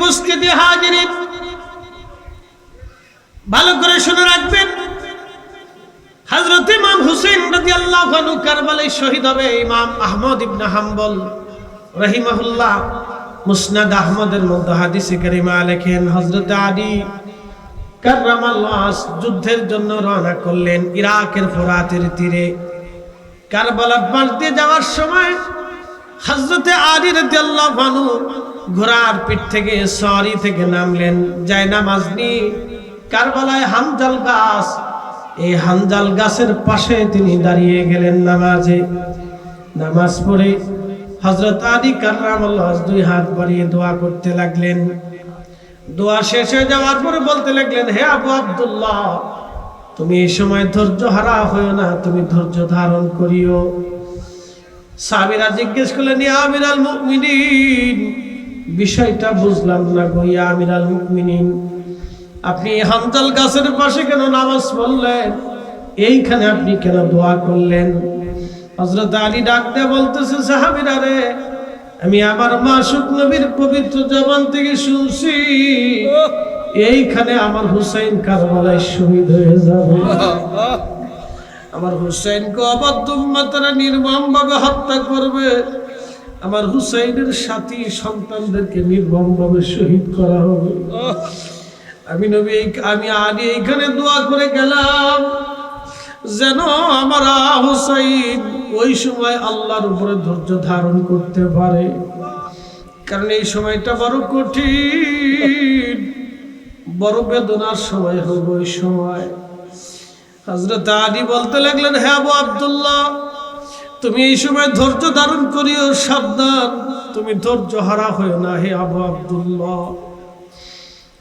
উপস্থিতি হাজিরিন, ভালো করে শুনে রাখবেন। হযরত ইমাম হুসাইন রাদিয়াল্লাহু আনহু কারবালায় শহীদ হবে। ইমাম আহমদ ইবনে হাম্বল রাহিমাহুল্লাহ মুসনাদ আহমদের মধ্যে হাদিসে কারিমা লেখেন, হযরত আলী কাররামাল্লাহু যুদ্ধের জন্য রওনা করলেন ইরাকের ফোরাতের তীরে। কারবালার পাশ দিয়ে যাওয়ার সময় হযরত আলী রাদিয়াল্লাহু আনহু ঘোড়ার পিঠ থেকে সওয়ারি থেকে নামলেন, যায় নামাজ নিয়ে কারবালায় হানজাল গাছ, এই হানজাল গাছের পাশে তিনি দাঁড়িয়ে গেলেন নামাজে। নামাজ পড়ে হযরত আলী কাররামাল্লাহু দুই হাত বাড়িয়ে দোয়া করতে লাগলেন। দোয়া শেষ হয়ে যাওয়ার পরে বলতে লাগলেন, হে আবু আব্দুল্লাহ, তুমি এই সময় ধৈর্য হারা হইও না, তুমি ধৈর্য ধারণ করিও। সাহাবীরা জিজ্ঞেস করলেন, ইয়া আমিরাল মুমিনিন, বিষয়টা বুঝলাম না গো ইয়া আমিরাল মুমিনিন, আপনি হানজাল গাছের পাশে কেন নামাজ পড়লেন? এইখানে আপনি কেন দোয়া করলেন? হযরত আলী ডাক দিয়ে বলতেছে, সাহাবীরা রে, আমি আমার মাসুক নবীর পবিত্র জবান থেকে শুনছি এইখানে আমার হুসাইন কারবালায় শহীদ হয়ে যাবে। আমার হুসাইনকে অবাধ্য উম্মতরা নির্মমভাবে হত্যা করবে, আমার হুসাইনের সাথী সন্তানদেরকে নির্মমভাবে শহীদ করা হবে। আমি আলী এইখানে দোয়া করে গেলাম যেন আমার হুসাইন ওই সময় আল্লাহর উপরে ধৈর্য ধারণ করতে পারে, কারণ এই সময়টা বড় কঠিন, বড় বেদনার সময় হবে ওই সময়। হযরত আলী বলতে লাগলেন, হে আবু আব্দুল্লাহ, তুমি এই সময় ধৈর্য ধারণ করিও, সাবধান, তুমি ধৈর্য হারা হয়ো না হে আবু আব্দুল্লাহ।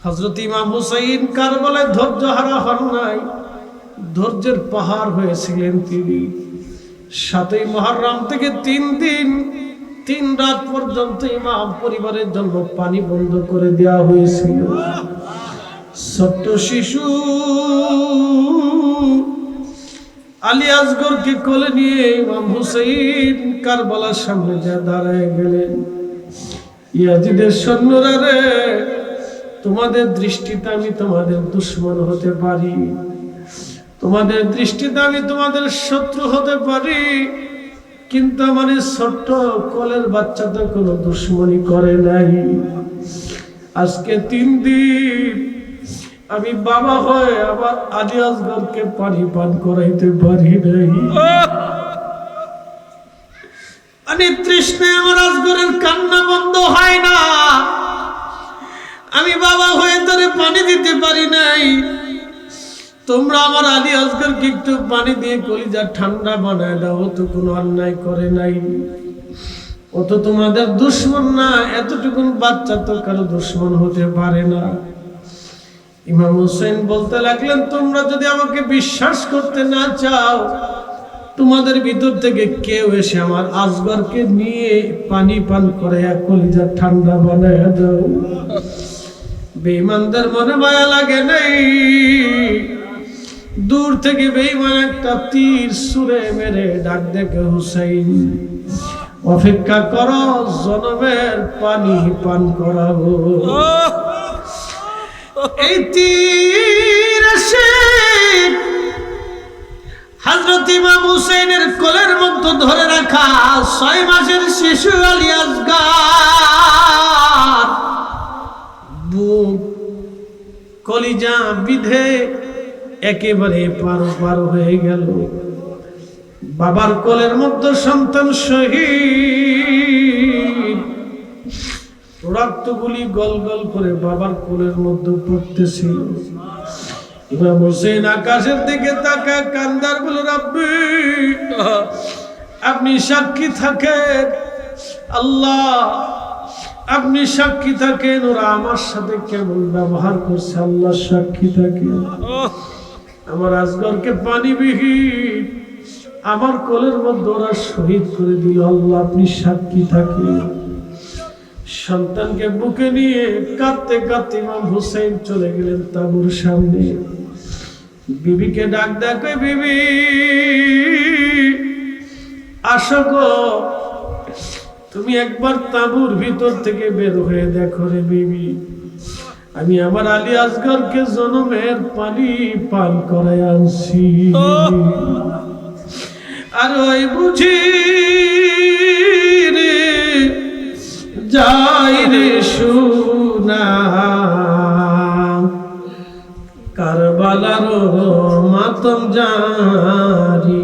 হযরত ইমাম হুসাইন কারবালায় ধৈর্য হারা হন নাই, ধৈর্যের পাহাড় হয়েছিলেন তিনি। 7ই মুহররম থেকে 3 দিন 3 রাত পর্যন্ত ইমাম পরিবারের জন্য পানি বন্ধ করে দেওয়া হয়েছিল। ছোট্ট শিশু আলী আসগরকে কোলে নিয়ে ইমাম হুসাইন কারবালার সামনে যা দাঁড়ায় গেলেন। ইয়াজিদের সৈন্যরা রে, তোমাদের দৃষ্টিতে আমি তোমাদের দুশমন হতে পারি, তোমাদের দৃষ্টিতে আমি তোমাদের শত্রু হতে পারি, কিন্তু আমার এই ছোট্ট কোলের বাচ্চা তো কোনো দুশমনি করে নাই। আজকে 3 দিন আমি বাবা হয়ে আবার আলী আসগরকে পানি পান করাইতে পারি নাই। আমি তৃষ্ণায় আমার আসগরের কান্না বন্ধ হয় না, আমি বাবা হয়ে তারে পানি দিতে পারি নাই। তোমরা আমার আলী আসগরকে একটু পানি দিয়ে কলিজা ঠান্ডা বানায় দাও, তো কোনো অন্যায় করে নাই, ও তো তোমাদের দুশমন না, এতটুকুন বাচ্চা তো কারো দুশমন হতে পারে না। ইমাম হুসাইন বলতে লাগলেন, তোমরা যদি আমাকে বিশ্বাস করতে না চাও, তোমাদের ভিতর থেকে কেউ এসে আমার আসগরকে নিয়ে পানি পান করে কলিজা ঠান্ডা বানায় দাও। বেঈমানদের মনে মায়া লাগে নাই, দূর থেকে বেঈমান একটা তীর ছুঁড়ে মেরে ডাক দেখে, হুসাইন অপেক্ষা করো, জনমের পানি পান করাবো। এই তীর এসে হযরত ইমাম হুসাইনের কোলের মধ্যে ধরে রাখা 6 মাসের শিশু আলী আসগর বুক কলিজা বিধে একেবারে পার হয়ে গেল। বাবার কোলের মধ্যে সন্তান শহীদ, রক্তগুলি গল গল করে বাবার কোলের মধ্যে পড়তেছিল। ইমাম হুসাইন আকাশের দিকে তাকায় কান্দার বলে, রাব্বি আপনি সাক্ষী থাকেন, আল্লাহ আপনি সাক্ষী থাকেন, ওরা আমার সাথে কেমন ব্যবহার করছে, আল্লাহ সাক্ষী থাকেন। আমার আসগরকে পানিবিহীন আমার কোলের মধ্যে ওরা শহীদ করে দিল, আল্লাহ আপনি সাক্ষী থাকেন। সন্তানকে বুকে নিয়ে কাঁদতে কাঁদতে ইমাম হুসাইন চলে গেলেন তাঁবুর সামনে। বিবিকে ডাক ডাকে, বিবি আসো গো, তুমি একবার তাঁবুর ভিতর থেকে বের হয়ে দেখো রে বিবি, আমি আমার আলী আসগরকে জনমের পানি পান করায় আনছি। আর ওই বুঝি রে যাই রে সোনা, কারবালার মাতম জারি।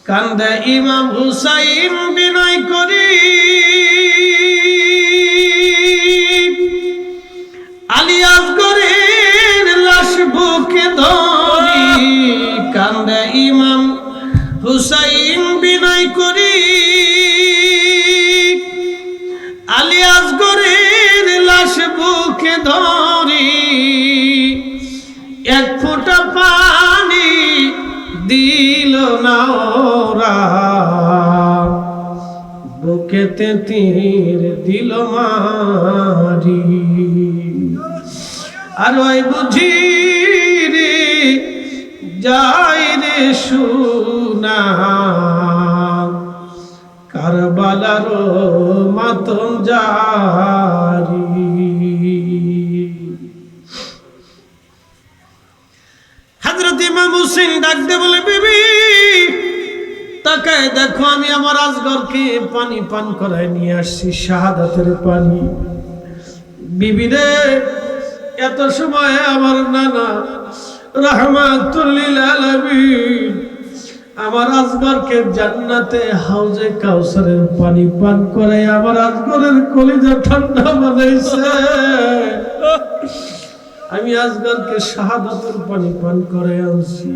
কান্দে ইমাম হুসাইন বিনয় করি, আলী আসগরের লাশ বুকে ধরি। কান্দে ইমাম হুসাইন বিনয় করি, আলী আসগরের লাশ বুকে ধরি। এক ফোঁটা পানি দিল না ওরা, বুকেতে তীর দিল মারি। আর ওই বুঝি রে যাই রে সোনা, কারবালার মাতম জারি। হযরত ইমাম হুসেন ডাক দে বলে, বিবি তাকায় দেখো, আমি আমার আসগরকে পানি পান করায় নিয়ে আসছি, শাহাদাতের পানি। বিবি রে, এত সময় আমার নানা রাহমাতুল লিল আলামিন আমার আসগরকে জান্নাতে হাউজে কাউসারের পানি পান করায় আমার আসগরের কলিজা ঠান্ডা বানাইছে। আমি আসগরকে শাহাদাতের পানি পান করে আনছি।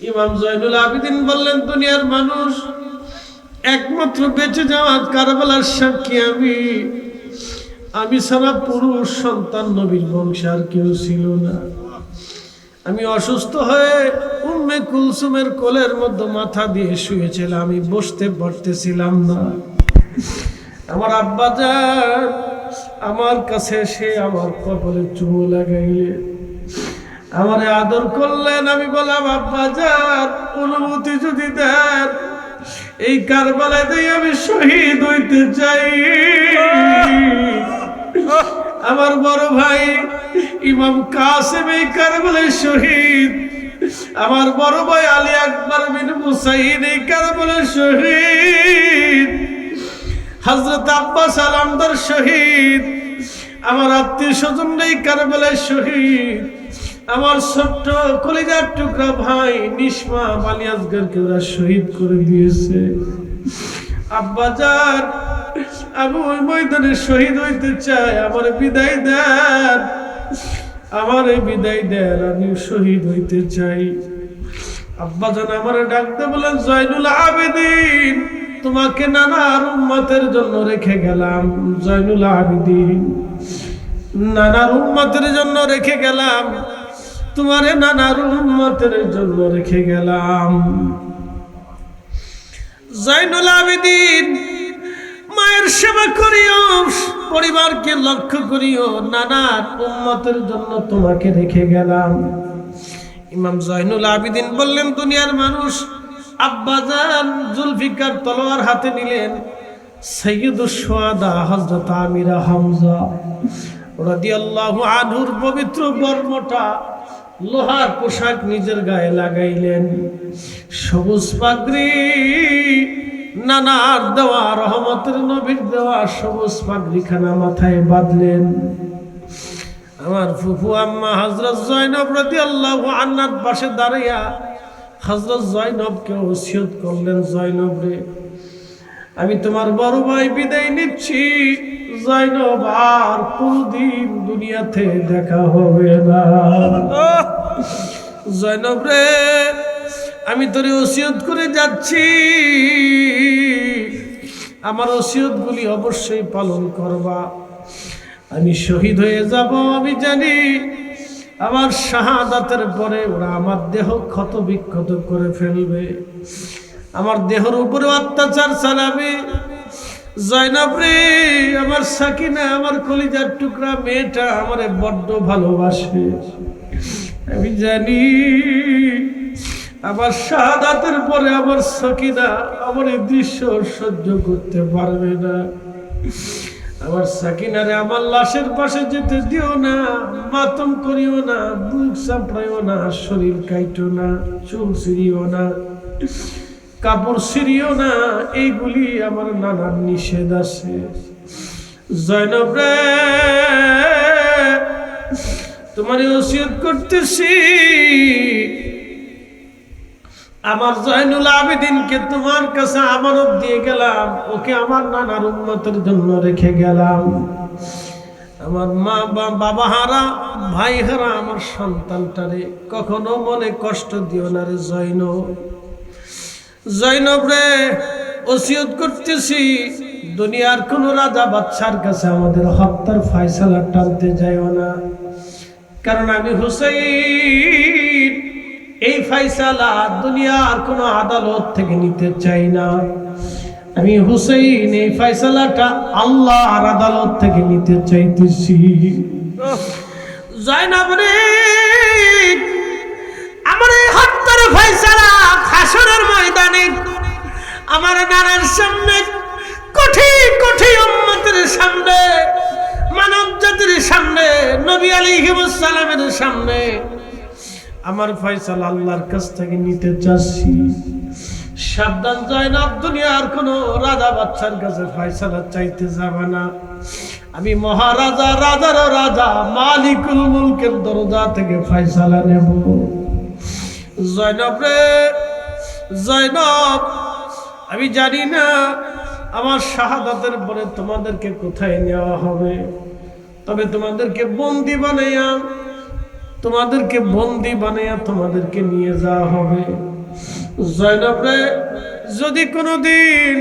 ইমাম জয়নুল আবেদিন বললেন, দুনিয়ার মানুষ একমাত্র বেঁচে যাওয়া কারবালার সাক্ষী আমি ছাড়া পুরুষ সন্তান নবীর বংশে আর কেউ ছিল না। আমি অসুস্থ হয়ে উম্মে কুলসুমের কোলের মধ্যে মাথা দিয়ে শুয়েছিলাম, আমি বসতে পারতেছিলাম না। আমার আব্বাজান আমার কাছে এসে আমার কপালে চুমু লাগাইলেন, আমারে আদর করলেন। আমি বললাম, আব্বাজান অনুমতি যদি দেন, এই কারবালায় দিয়ে আমি শহীদ হইতে চাই। আমার বড় ভাই ইমাম কাসেম এই কারবালায় শহীদ, আমার বড় ভাই আলী আকবর বিন হুসাইন এই কারবালায় শহীদ, হযরত আব্বাস আলমদার শহীদ, আমার আত্মীয় স্বজন এই কারবালায় শহীদ, আমার ছোট্ট কলিজার টুকরা ভাই নিসমা আলী আসগরকে ওরা শহীদ করে দিয়েছে। আব্বাজান আমি ওই ময়দানে শহীদ হইতে চাই, আমার বিদায় দেন, আমার বিদায় দেন, আমি শহীদ হইতে চাই। আব্বাজান আমার ডাকতে বলেন, জয়নুল আবেদিন তোমাকে নানার উম্মতের জন্য রেখে গেলাম। জয়নুল আবেদিন, নানার উম্মতের জন্য রেখে গেলাম, তোমারে নানার উম্মতের জন্য রেখে গেলাম। জয়নুল আবেদিন মায়ের সেবা করিও, পরিবারকে লক্ষ্য করিও, নানার উম্মতের জন্য তোমাকে রেখে গেলাম। ইমাম জয়নুল আবেদিন বললেন, দুনিয়ার মানুষ আব্বাজান জুলফিকার তলোয়ার হাতে নিলেন। সাইয়্যিদুশ শুহাদা হযরত আমির হামজা রাদিয়াল্লাহু আনহুর পবিত্র বর্মটা লোহার পোশাক নিজের গায়ে লাগাইলেন, সবুজ পাগড়ি নানার দেওয়া রহমতের নবীর দেওয়া সবুজ পাগড়িখানা মাথায় বাঁধলেন। আমার ফুফু আম্মা হযরত জয়নব রাদিয়াল্লাহু আনহার পাশে দাঁড়াইয়া হযরত জয়নবকে ওসিয়ত করলেন, জয়নব রে, আমি তোমার বড় ভাই বিদায় নিচ্ছি, জয়নব আর কোনদিন দুনিয়াতে দেখা হবে না। জয়নব রে, আমি তোরে ওসিয়ত করে যাচ্ছি, আমার ওসিয়তগুলি অবশ্যই পালন করবা। আমি শহীদ হয়ে যাব, আমি জানি আমার শাহাদাতের পরে ওরা আমার দেহ ক্ষত বিক্ষত করে ফেলবে, আমার দেহের উপরে অত্যাচার চালাবে। জয়নব রে, আমার সাকিনা, আমার কলিজার টুকরা মেয়েটা আমারে বড্ড ভালোবাসে, আমি জানি আমার শাহাদাতের পরে আমার সাকিনা আমার এই দৃশ্য সহ্য করতে পারবে না। আমার সাকিনারে আমার লাশের পাশে যেতে দিও না, মাতম করিও না, বুক চাপড়াইও না, শরীর কাইটো না, চুল ছিঁড়িও না, কাপড় ছিঁড়িও না, এইগুলি আমার নানার নিষেধ আছে। জয়নব রে, তোমার ওসিয়ত করতেছি, আমার জয়নুল আবেদিনকে তোমার কাছে আমানত দিয়ে গেলাম, ওকে আমার নানার উম্মতের জন্য রেখে গেলাম। আমার মা বাবা হারা, ভাই হারা আমার সন্তানটারে কখনো মনে কষ্ট দিও না রে জয়নব। জয়নব রে, ওসিয়ত করতেছি, দুনিয়ার কোন রাজা বাদশার কাছে আমাদের হত্যার ফয়সালা টানতে যাইও না, কারণ আমি হুসাইন এই ফয়সালা দুনিয়ার কোন আদালত থেকে নিতে চাই না। আমি হুসাইন এই ফয়সালাটা আল্লাহর আদালত থেকে নিতে চাইতেছি। জয়নব রে, আমার এই হত্যার ফয়সালা হাসরের ময়দানে আমার নানার সামনে, কোটি কোটি উম্মতের সামনে, মানব জাতির সামনে, নবী আলাইহিস সালামের সামনে আমার ফয়সালা আল্লাহর কাছ থেকে নিতে চাচ্ছি। সাবধান জয়নব, দুনিয়ার কোন রাজা বাদশার কাছে ফয়সালা চাইতে যাবে না। আমি মহারাজা, রাজারও রাজা, মালিকুল মুলকের দরজা থেকে ফয়সালা নেব। জয়নব রে, জয়নব, আমি জানি না আমার শাহাদাতের পরে তোমাদেরকে কোথায় নেওয়া হবে, তবে তোমাদেরকে বন্দি বানাইয়া তোমাদেরকে নিয়ে যাওয়া হবে। জয়নব রে, যদি কোনোদিন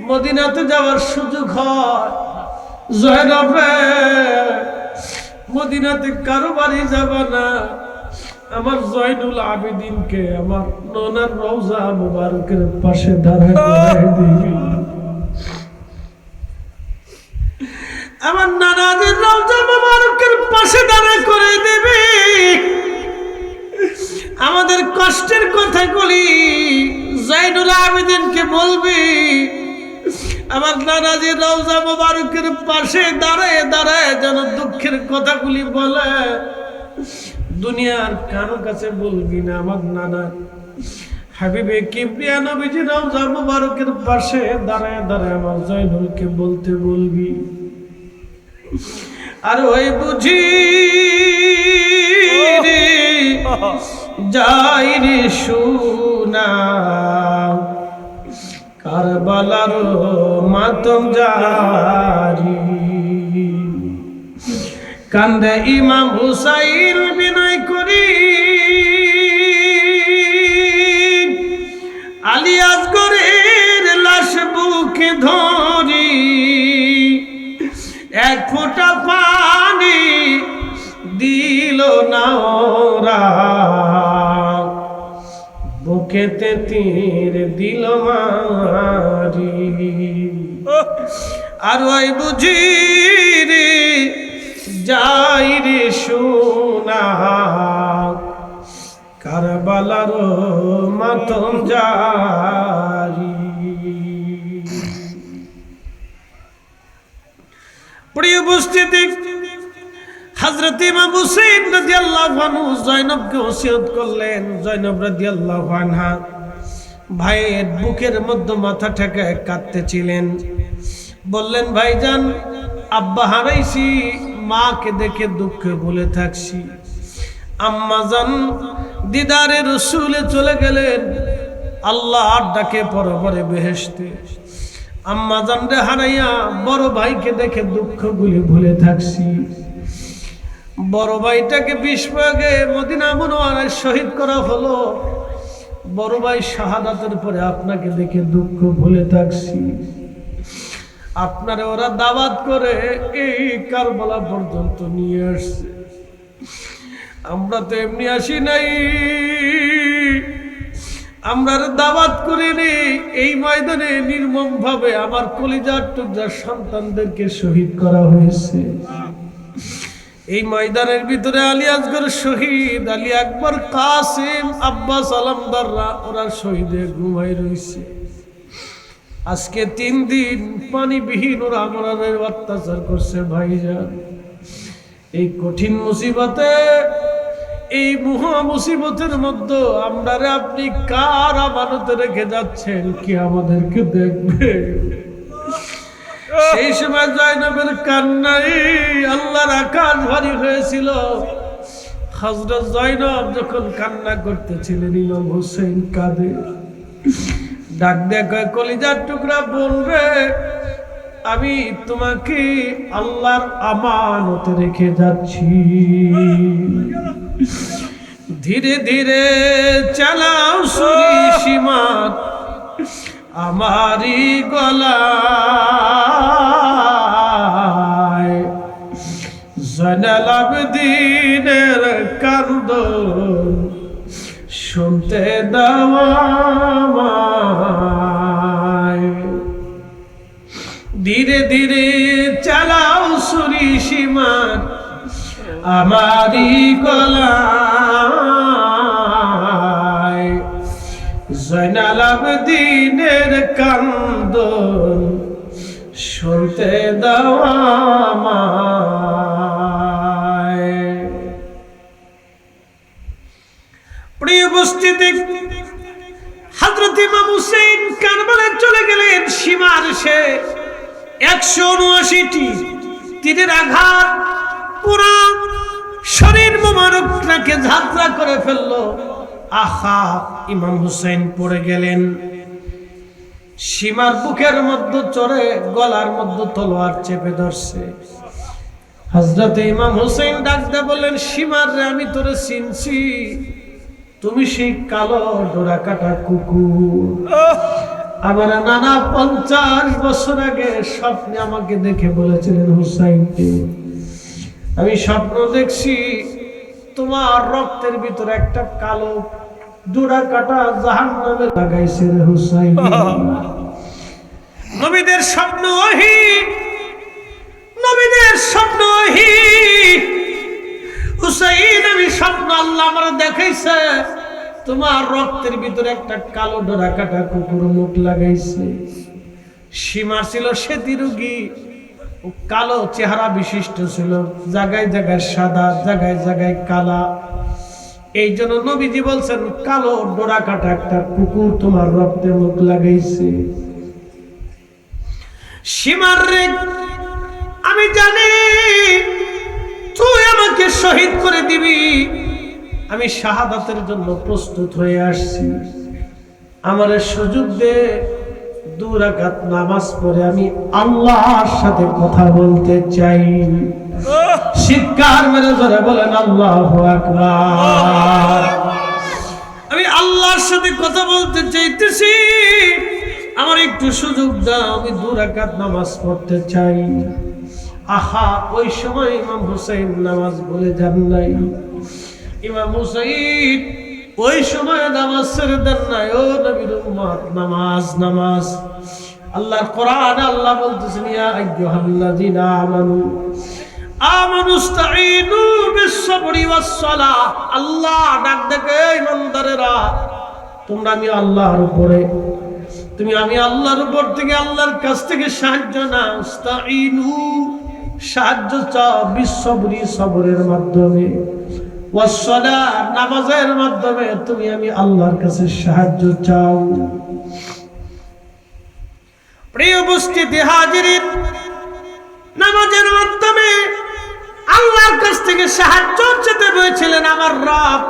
মদিনাতে যাওয়ার সুযোগ হয়, জয়নব রে, মদিনাতে কারো বাড়ি যাবা না, আমার জয়নুল আবেদিনকে আমার ননার রওজা মুবারকের পাশে দাঁড়ায় দিবি। আমার নানাদের রওজা মুবারকের পাশে দাঁড়া করে দিবি। আমাদের কষ্টের কথাগুলি জয়নুল আবেদিনকে বলবি। আমার নানাজির রওজা মুবারকের পাশে দাঁড়ায় দাঁড়ায় যেন দুঃখের কথাগুলি বলে। দুনিয়ার কারো কাছে বলবি না। আমার নানা হাবিবে কিবরিয়া নবীজি রওজা মুবারকের পাশে দাঁড়ায় দাঁড়ায় আমার জয়নুলকে বলতে বলবি। আর ওই বুঝি যাই রে সোনা, কারবালার মাতম জারি, কান্দে ইমাম হুসাইন বিনয় করি, আলী আসগরের লাশ বুকে ধরি, এক ফোঁটা পানি দিল না ওরা, বুকেতে তীর দিল মারি। আর ওই বুঝি রে যাই রে সোনা, কারবালার মাতম জারি। প্রিয় উপস্থিতি, হযরত ইমাম হুসাইন রাদিয়াল্লাহু আনহু জয়নবকে ওসিয়ত করলেন। জয়নব রাদিয়াল্লাহু আনহা ভাইয়ের বুকের মধ্যে মাথা ঠেকায় কাঁদতেছিলেন। বললেন, ভাইজান, আব্বা হারাইছি, মাকে দেখে দুঃখে ভুলে থাকছি। আম্মাজান দিদারে রসুলে চলে গেলেন, আল্লাহর ডাকে পরপরে বেহেশতে। আম্মাজান রে হারাইয়া বড় ভাইকে দেখে দুঃখগুলি ভুলে থাকছি। বড় ভাইটাকে 20 ভাগে মদিনা মুনওয়ারায় শহীদ করা হলো। বড় ভাই শাহাদাতের পরে আপনাকে দেখে দুঃখ ভুলে থাকছি। আপনারে ওরা দাওয়াত করে এই কারবালা পর্যন্ত নিয়ে আসছে। আমরা তো এমনি আসি নাই, আমরা দাওয়াত করিনি। এই ময়দানে নির্মম ভাবে আমার কলিজার টুকরা সন্তানদেরকে শহীদ করা হয়েছে। এই ময়দানের ভিতরে আলী আসগর শহীদ, আলী আকবর, কাসিম, আব্বাস আলমদাররা ওরা শহীদে ঘুমাই রয়েছে। আজকে 3 দিন পানিবিহীন ওরা আমাদের অত্যাচার করছে ভাইজান। এই কঠিন মুসিবতে, এই মহা মুসিবতের মধ্যে আমরা আপনি কার আমানতে রেখে যাচ্ছেন? কি আমাদেরকে দেখবে? সেই সময় জয়নবের কান্নায় আল্লাহর আকাশ ভারী হয়েছিল। হযরত জয়নব যখন কান্না করতেছিলেন, ইমাম হুসাইন কাঁদে, ডাক দিয়ে কয়, কলিজার টুকরা বোন রে, আমি তোমাকে আল্লাহর আমানতে রেখে যাচ্ছি। ধীরে ধীরে চালাও ছুরি সীমার আমারি গলায়, জয়নাল আবেদিনের কান্দন শুনতে দাও আমায়। ধীরে ধীরে চালাও ছুরি সীমার আমারি গলায়, জয়নাল আবেদিনের কান্দন শুনতে দাও আমায়। প্রিয় উপস্থিতি, হযরত ইমাম হুসাইন কারবালায় চলে গেলেন। সীমার সে 179টি তীরের আঘাত পুরা শরীর মোবারকটাকে ঝাঁঝরা করে ফেললো। আহা, ইমাম হুসাইন পড়ে গেলেন। সীমার বুকের মধ্যে চড়ে গলার মধ্যে তলোয়ার চেপে ধরছে। হযরত ইমাম হুসাইন ডাক দিয়ে বললেন, সীমার রে, আমি তোরে চিনছি, তুমি সেই কালো ডোরা কাটা কুকুর। আমার নানা 50 বছর আগে স্বপ্নে আমাকে দেখে বলেছিলেন, হুসাইনকে আমি স্বপ্ন দেখছি তোমার রক্তের ভিতরে একটা কালো ডোরা কাটা জাহান্নামে লাগাইছে রে হুসাইন। নবীদের স্বপ্ন ওহী, নবীদের স্বপ্ন ওহী। হুসাইন, আমি স্বপ্ন আল্লাহ আমার দেখাইছে, তোমার রক্তের ভিতরে একটা কালো ডোরা কাটা কুকুর মুখ লাগাইছে। সীমা ছিল সেতী রোগী, কালো চেহারা বিশিষ্ট ছিল, জায়গায় জায়গায় সাদা, জায়গায় জায়গায় কালা। এই জন্য নবীজি বলছেন, কালো ডোরা কাটা একটা কুকুর তোমার রক্তে মুখ লাগাইছে। সীমার রে, আমি জানি তুই আমাকে শহীদ করে দিবি, আমি শাহাদাতের জন্য প্রস্তুত হয়ে আসছি। আমার সুযোগ দে, 2 রাকাত নামাজ পড়ে আমি আল্লাহর সাথে কথা বলতে চাই। চিৎকার মেরে ধরে বলেন আল্লাহু আকবার। আমি আল্লাহর সাথে কথা বলতে চাইতেছি, আমার একটু সুযোগ দাও, আমি 2 রাকাত নামাজ পড়তে চাই। আহা, ওই সময় ইমাম হুসাইন নামাজ ভুলে যান নাই। ইমাম হুসাইন ওই সময় নামাজ ছেড়ে দেন নাই। ও নবীর উম্মত, নামাজ নামাজ। আল্লাহর কোরআনে আল্লাহ বলতেছেন, ইয়া আইয়ুহাল্লাযীনা আমানুস্তাঈনু বিস-সাবরি ওয়াস-সালাহ। আল্লাহ ডাক দেখে, ইমানদারেরা তোমরা আমি আল্লাহর উপরে, তুমি আমি আল্লাহর উপর থেকে, আল্লাহর কাছ থেকে সাহায্য নাও। ইস্তাঈনু, সাহায্য চাও, বিস-সাবরি, সবরের মাধ্যমে, ওয়াস-সালাহ, নামাজের মাধ্যমে তুমি আমি আল্লাহর কাছে সাহায্য চাও। প্রিয় উপস্থিতি হাজিরিন, নামাজের মাধ্যমে আল্লাহর কাছ থেকে সাহায্য চেতে পেয়েছিলেন আমার রব।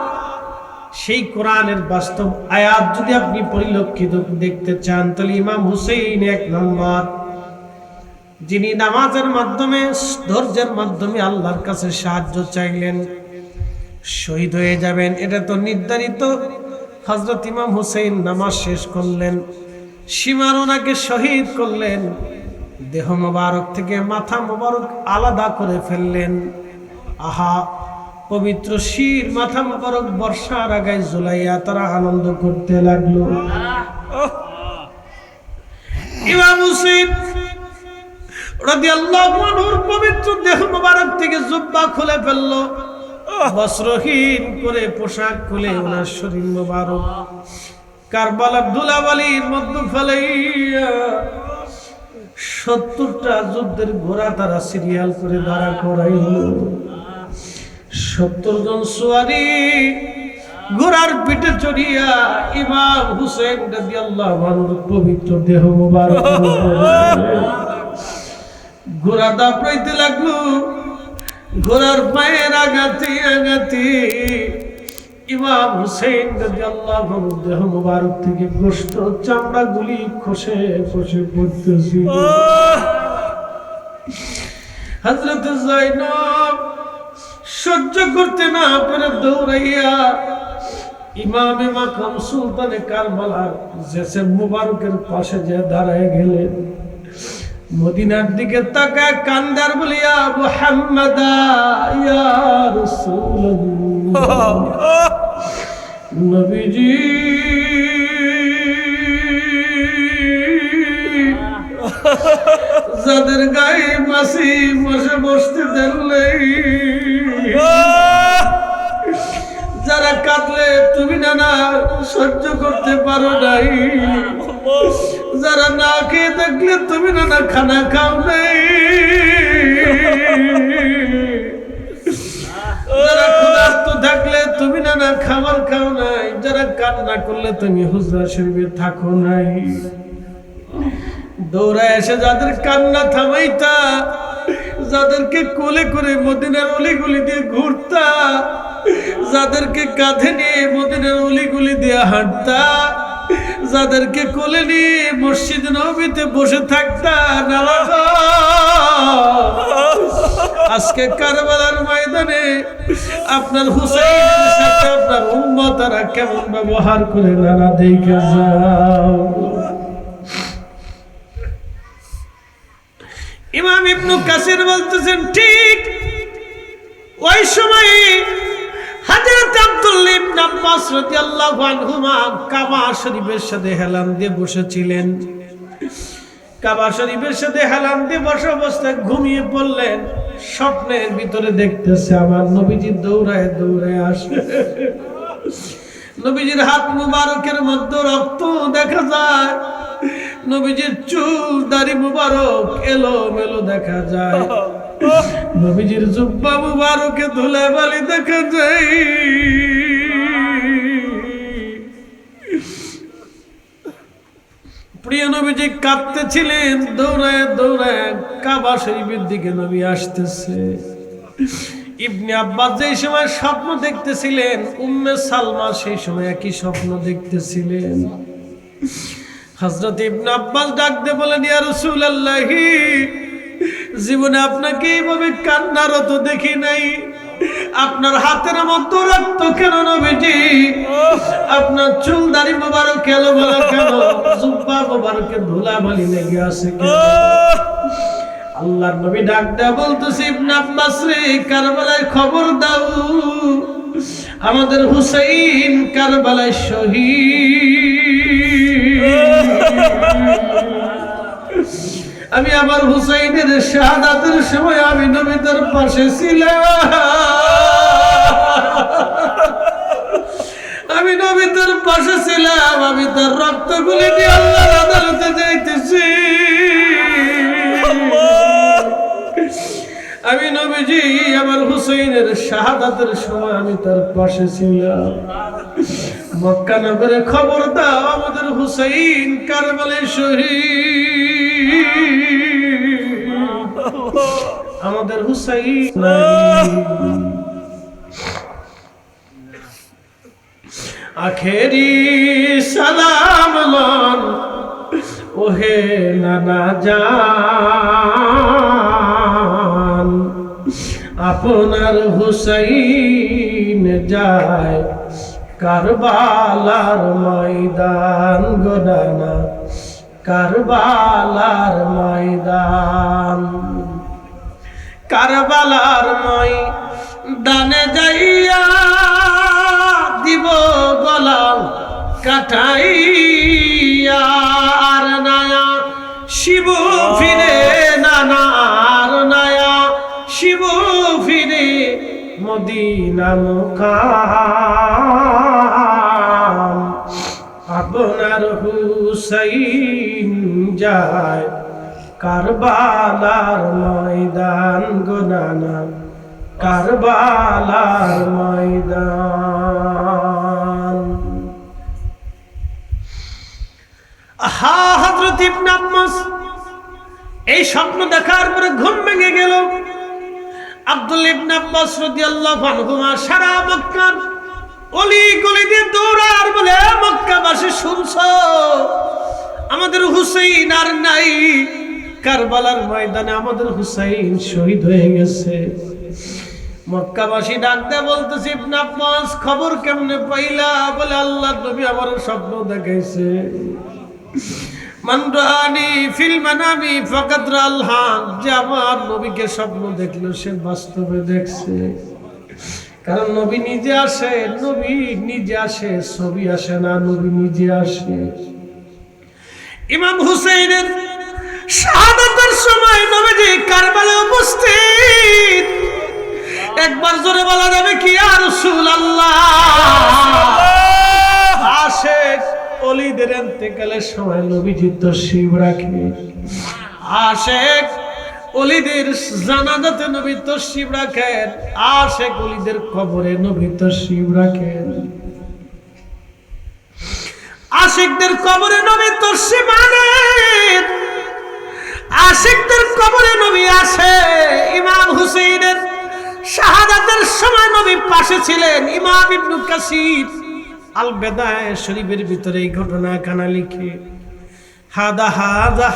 সেই কোরআনের বাস্তব আয়াত যদি আপনি পরিলক্ষিত দেখতে চান, তাহলে ইমাম হুসাইন 1 নম্বর, যিনি নামাজের মাধ্যমে, ধৈর্যের মাধ্যমে আল্লাহর কাছে সাহায্য চাইলেন, শহীদ হয়ে যাবেন, এটা তো নির্ধারিত। হযরত ইমাম হুসাইন নামাজ শেষ করলেন, সীমার ওনাকে শহীদ করলেন, দেহ মোবারক থেকে মাথা মোবারক আলাদা করে ফেললেন। আহা, পবিত্র শির মাথা মোবারক বর্ষার আগায় ঝুলাইয়া তারা আনন্দ করতে লাগলো। ইমাম হুসাইন রাদিয়াল্লাহু আনহুর পবিত্র দেহ মোবারক থেকে জুব্বা খুলে ফেললো, বস্ত্রহীন করে পোশাক খুলে ওনার শরীর মোবারক কারবালার ধুলাবালির মধ্যে ফেলাইয়া 70টা যুদ্ধের ঘোড়া তারা সিরিয়াল করে দাঁড়া করাইল। 70 জন সুয়ারি ঘোড়ার পিঠে চড়িয়া ইমাম হুসেন রাদিয়াল্লাহু আনহুর পবিত্র দেহ মোবারক ঘোড়া দাপড়াইতে লাগলো। ঘোড়ার পায়ের আঘাতে আঘাতে ইমাম হুসেন রাদিয়াল্লাহু আনহুর দেহ মোবারক থেকে গোশত চামড়া গুলি খসে খসে পড়তেছিল। হযরত যায়েনব সহ্য করতে না পেরে দৌড়াইয়া ইমামে মাকাম সুলতানে কারবালার জেসে মুবারকের পাশে যে দাঁড়ায় গেলেন। মদিনার দিকে তাকায় কান্দার বলিয়া মুহাম্মাদা ইয়া রাসূলুল্লাহ, নবীজি যাদের গায়ে মাসি বসে বসতে দেন নাই, যারা কাঁদলে তুমি না সহ্য করতে পারো নাই, যারা না খেয়ে থাকলে তুমি না খানা খাও নাই, যারা ক্ষুধার্ত থাকলে তুমি না খাবার খাও নাই, যারা কান্না করলে তুমি হুজরা শরীফে থাকো নাই। দৌড়ায় এসে যাদের কান্না থামাইতা, যাদেরকে কোলে করে মদিনার অলিগুলি দিয়ে ঘুরতা, যাদেরকে কাঁধে নিয়ে মদিনার অলিগুলি দিয়ে হাঁটতা, যাদেরকে কোলে নিয়ে মসজিদ নববীতে বসে থাকতা, আজকে কারবালার ময়দানে আপনার হুসাইনের সাথে আপনার উম্মতরা কেমন ব্যবহার করে নানা দেখে যাও। ইমাম ইবনে কাসির বলতেছেন ঠিক ওই সময় হযরত আব্দুল্লাহ ইবনে আব্বাস রাদিয়াল্লাহু আনহুমা কাবা শরীফের সাথে হেলান দিয়ে বসেছিলেন। কাবা শরীফের সাথে হেলান দিয়ে বসে অবস্থায় ঘুমিয়ে পড়লেন। স্বপ্নের ভিতরে দেখতেছে আমার নবীজি দৌড়ায় দৌড়ায় আসে, নবীজির হাত মুবারকের মধ্যে রক্ত দেখা যায়, নবীজির চুল দাড়ি মুবারক এলোমেলো দেখা যায়, নবীজির জুব্বা মুবারকে ধুলাবালি দেখা যায়। প্রিয় নবীজি কাঁদতেছিলেন, দৌড়ায় দৌড়ায় কাবা শরীফের দিকে নবী আসতেছে। ইবনে আব্বাস যেই সময় স্বপ্ন দেখতেছিলেন, উম্মে সালমা সেই সময় একই স্বপ্ন দেখতেছিলেন। হযরত ইবনে আব্বাস ডাক দিয়ে বলেন, ইয়া রাসূলুল্লাহ, জীবনে আপনাকে এইভাবে কান্নারত দেখি নাই, আপনার হাতের মধ্যে রক্ত কেন নবীজি? আপনার চুল দাড়ি মোবারক এলোমেলো কেন? জুব্বা মোবারকে ধুলাবালি লেগে আছে কেন? আল্লাহর নবী ডাক দেয়া বলতেছে, ইবনে আব্বাস রে, কারবালায় খবর দাও, আমাদের হুসাইন কারবালায় শহীদ। আমি আমার হুসাইনের শাহাদাতের সময় আমি নবী তার পাশে ছিলাম, আমি নবী তার পাশে ছিলাম, আমি তার রক্তগুলি নিয়ে আল্লাহর আদালতে যাইতেছি। আমি নবীজি আমার হুসাইনের শাহাদাতের সময় আমি তার পাশে ছিলাম। মক্কা নগরে খবর দাও, আমাদের হুসাইন কারবালায় শহীদ, আমাদের হুসাইন। আখেরি সালাম লন ওহে নানা জান, আপনার হুসাইন যায় কারবালার ময়দান গো নানা, কারবালার ময়দান। কারবালার ময়দানে যাইয়া দিব গলা কাটাইয়া, আর নায়া শিব ফিরে নানা শিব ফিরে মদিনা মুকাম আপনার হুসাইন যায় কারবালার ময়দান গো নানা কারবালার ময়দান। হযরত ইবনে আব্বাস এই স্বপ্ন দেখার পরে ঘুম ভেঙে গেল। আব্দুল্লাহ ইবনে আব্বাস রাদিয়াল্লাহু আনহুমা সারা মক্কার অলি গলি দিয়ে দৌড়ার বলে, মক্কাবাসী শুনছো আমাদের হুসাইন আর নাই, কারবালার ময়দানে আমাদের হুসাইন শহীদ হয়ে গেছে। মক্কাবাসী ডাক দেয়া বলতেছে, ইবনে আব্বাস খবর কেমনে পাইলা? বলে আল্লাহর নবী আমার স্বপ্ন দেখাইছে। মান রাআনি ফিল মানামি ফাকাদ রাআল হক, যে আমার নবীকে স্বপ্ন দেখলো সে বাস্তবে দেখছে। কারণ নবী নিজে আসে, নবী নিজে আসে, ছবি আসে না, নবী নিজে আসে। ইমাম হুসাইনের শাহাদাতের সময় নবীজি কারবালায় উপস্থিত। একবার জোরে বলা যাবে কি ইয়া রাসূলুল্লাহ? আশিক ওলিদের ইন্তেকালের সময় নবীজি তশরিফ রাখে। আশিক ওলিদের জানাজাতে নবী তশরিফ রাখেন, আশিক ওলিদের কবরে নবী তশরিফ রাখেন। আশিকদের কবরে নবী তশরিফ আনেন, আশিকদের কবরে নবী আসে। ইমাম হুসাইনের শাহাদাতের সময় নবী পাশে ছিলেন। ইমাম ইবনে কাসির আল বেদায়ে শরীফের ভিতরে এই ঘটনা কানা লিখে, হাদা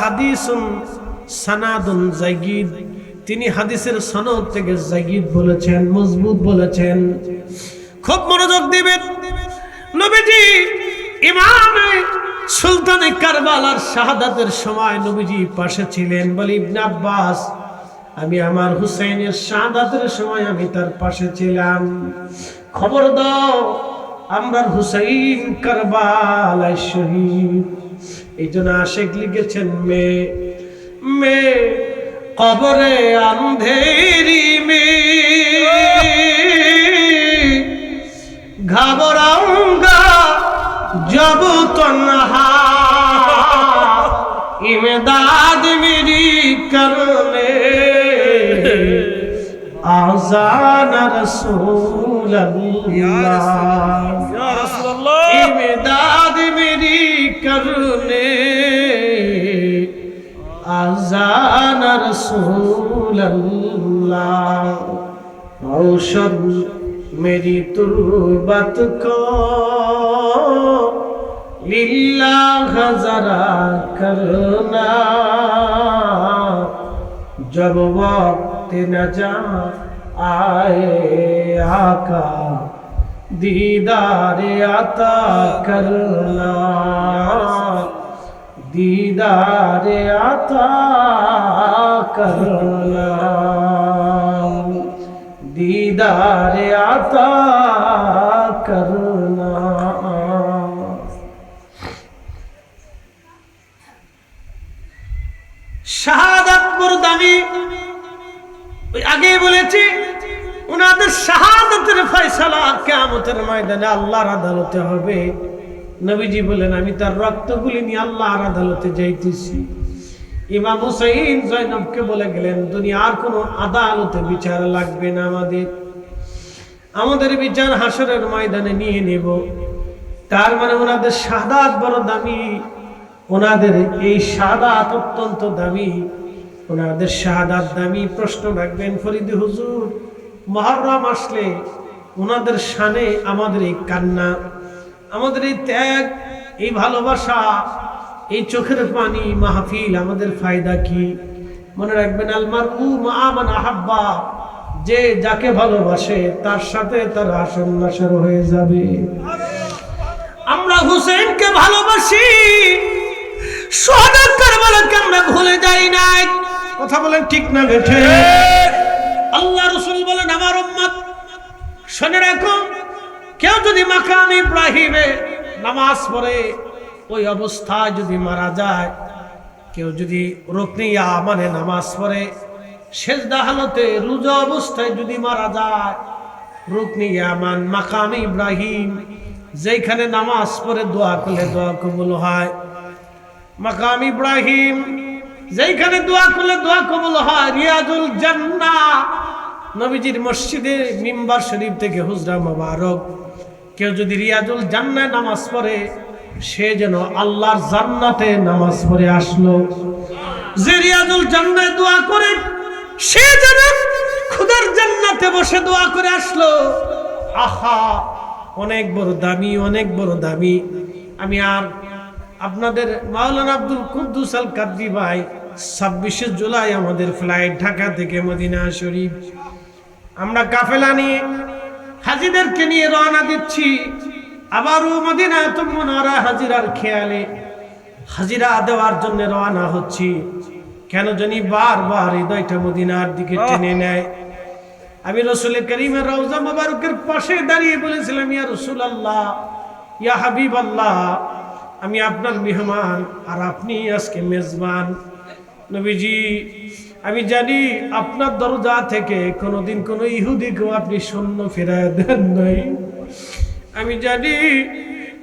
হাদিসুন সানাদুন জাইয়িদ, তিনি হাদিসের সনদ থেকে জাইয়িদ বলেছেন, মজবুত বলেছেন। খুব মনোযোগ দিবেন। নবীজি ইমামে সুলতানে কারবালার শাহাদাতের সময় নবীজি পাশে ছিলেন। বলে ইবনে আব্বাস, আমি আমার হুসাইনের শাহাদাতের সময় আমি তার পাশে ছিলাম। খবর দাও আমরা হুসাইন কারবালায় শহীদ। এই জন্য আশিক লিখেছেন, মে মে কবরে अंधेरी में घबराऊंगा जब तन्हा, इमदाद मेरी करने आज़ान रसूल अल्लाह, इमदाद मेरी करने आज़ान रसूल अल्लाह, औशद मेरी तुर्बत को लिल्लाह जरा करना, जब वक्त नजा आए आका दीदार आता करना, दीदार आता करना, दीदार आता करना। শাহাদাত বড় দামি। আগে বলেছি ওনাদের শাহাদাতের ফয়সালা কিয়ামতের ময়দানে আল্লাহর আদালতে হবে। নবীজি বলেন, আমি তার রক্তগুলি নিয়ে আল্লাহর আদালতে যাইতেছি। ইমাম হুসাইন জয়নবকে বলে গেলেন, দুনিয়ার কোনো আদালতে বিচার লাগবে না, আমাদের বিচার হাসরের ময়দানে নিয়ে নেব। তার মানে ওনাদের শাহাদাত বড় দামি, ওনাদের এই শাহাদাত অত্যন্ত দামি, ওনাদের শাহাদাত দামি। প্রশ্ন রাখবেন ফরিদ হুজুর, মুহররম আসলে ওনাদের শানে আমাদের এই কান্না, আমাদের এই ত্যাগ, এই ভালোবাসা, এই চোখের পানি, মাহফিল, আমাদের ফায়দা কি? মনে রাখবেন, আল মারউ মা মান আহাব্বা, যে যাকে ভালোবাসে তার সাথে তার হাসর নাসর হয়ে যাবে। আমরা হুসেনকে ভালোবাসি, শহীদ কারবালাকে আমরা ভুলে যাই নাই। কথা বলেন ঠিক না বেঠে? আল্লাহ রাসূল বলেন, আমার উম্মত শুনে রাখো, কেউ যদি মাকাম ইব্রাহিমে নামাজ পড়ে ওই অবস্থায় যদি মারা যায়, কেউ যদি রুকনিয়া মানে নামাজ পড়ে সেজদা হালতে রোজা অবস্থায় যদি মারা যায়, রুকনি ইয়ামান মাকাম ইব্রাহিম, যেখানে নামাজ পড়ে দোয়া করলে দোয়া কবুল হয়। মাকাম ইব্রাহিম যেখানে দোয়া করলে দোয়া কবুল হয়। রিয়াজুল জান্নাহ নবীজির মসজিদে মিম্বার শরীফ থেকে হুজরা মোবারক, কেউ যদি রিয়াজুল জান্নাহ নামাজ পড়ে, সে যেন আল্লাহর জান্নাতে নামাজ পড়ে আসলো। যে রিয়াজুল জান্নাহ দোয়া করে, সে যেন খোদার জান্নাতে বসে দোয়া করে আসলো। আহা, অনেক বড় দামি, অনেক বড় দামি। আমি আর আপনাদের মাওলানা আব্দুল কুদ্দুস আল কাদরি ভাই 26 জুলাই আমাদের ফ্লাইট ঢাকা থেকে মদিনা শরীফ। আমরা কাফেলা নিয়ে হাজিদেরকে নিয়ে রওনা দিচ্ছি। আবারও মদিনাতুল মুনাওয়ারা হাজিরার খেয়ালে হাজিরা দেওয়ার জন্য রওনা হচ্ছি। কেন জানি বারবার হৃদয়টা মদিনার দিকে টেনে নেয়। আমি রাসূল করিমের রওজা মুবারকের পাশে দাঁড়িয়ে বলেছিলাম, ইয়া রাসূলুল্লাহ, ইয়া হাবিবাল্লাহ, আমি আপনার মেহমান আর আপনি আজকে মেজবান। নবীজি, আমি জানি আপনার দরজা থেকে কোনোদিন কোনো ইহুদিকেও আপনি শূন্য ফেরায় দেন নাই। আমি জানি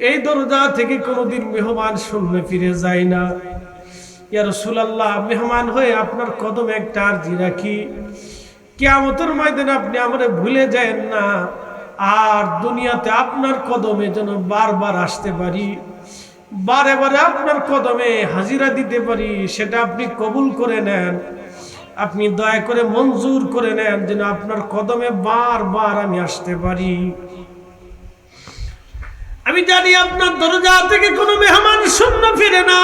এই দরজা থেকে কোনোদিন মেহমান শূন্য ফিরে যায় না। ইয়া রাসূলুল্লাহ, মেহমান হয়ে আপনার কদমে একটা আরজি রাখি, কিয়ামতের ময়দানে আপনি আমারে ভুলে যায়েন না, আর দুনিয়াতে আপনার কদমে যেন বারবার আসতে পারি, বারে বারে আপনার কদমে হাজিরা দিতে পারি, সেটা আপনি কবুল করে নেন। আপনি দয়া করে মঞ্জুর করে নেন যেন আপনার কদমে বারবার আমি আসতে পারি। আমি জানি আপনার দরজা থেকে কোনো মেহমান শূন্য ফিরে না।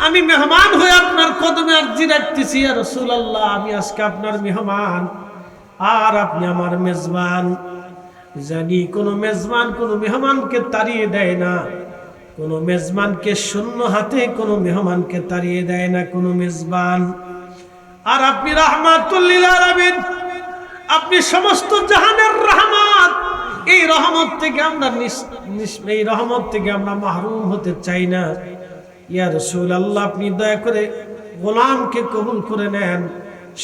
আমি মেহমান হয়ে আপনার কদমে আরজি রাখতেছি, ইয়া রাসূলুল্লাহ, আমি আজকে আপনার মেহমান আর আপনি আমার মেজবান। জানি কোনো মেজবান কোনো মেহমানকে তাড়িয়ে দেয় না, কোনো মেজবানকে শূন্য হাতে কোনো মেহমানকে তাড়িয়ে দেয় না কোনো মেজবান। আর আপনি রাহমাতুল লিল আলামিন, আপনি সমস্ত জাহানের রহমত। এই রহমত থেকে আমরা মাহরুম হতে চাই না। ইয়া রাসূলুল্লাহ, আপনি দয়া করে গোলামকে কবুল করে নেন।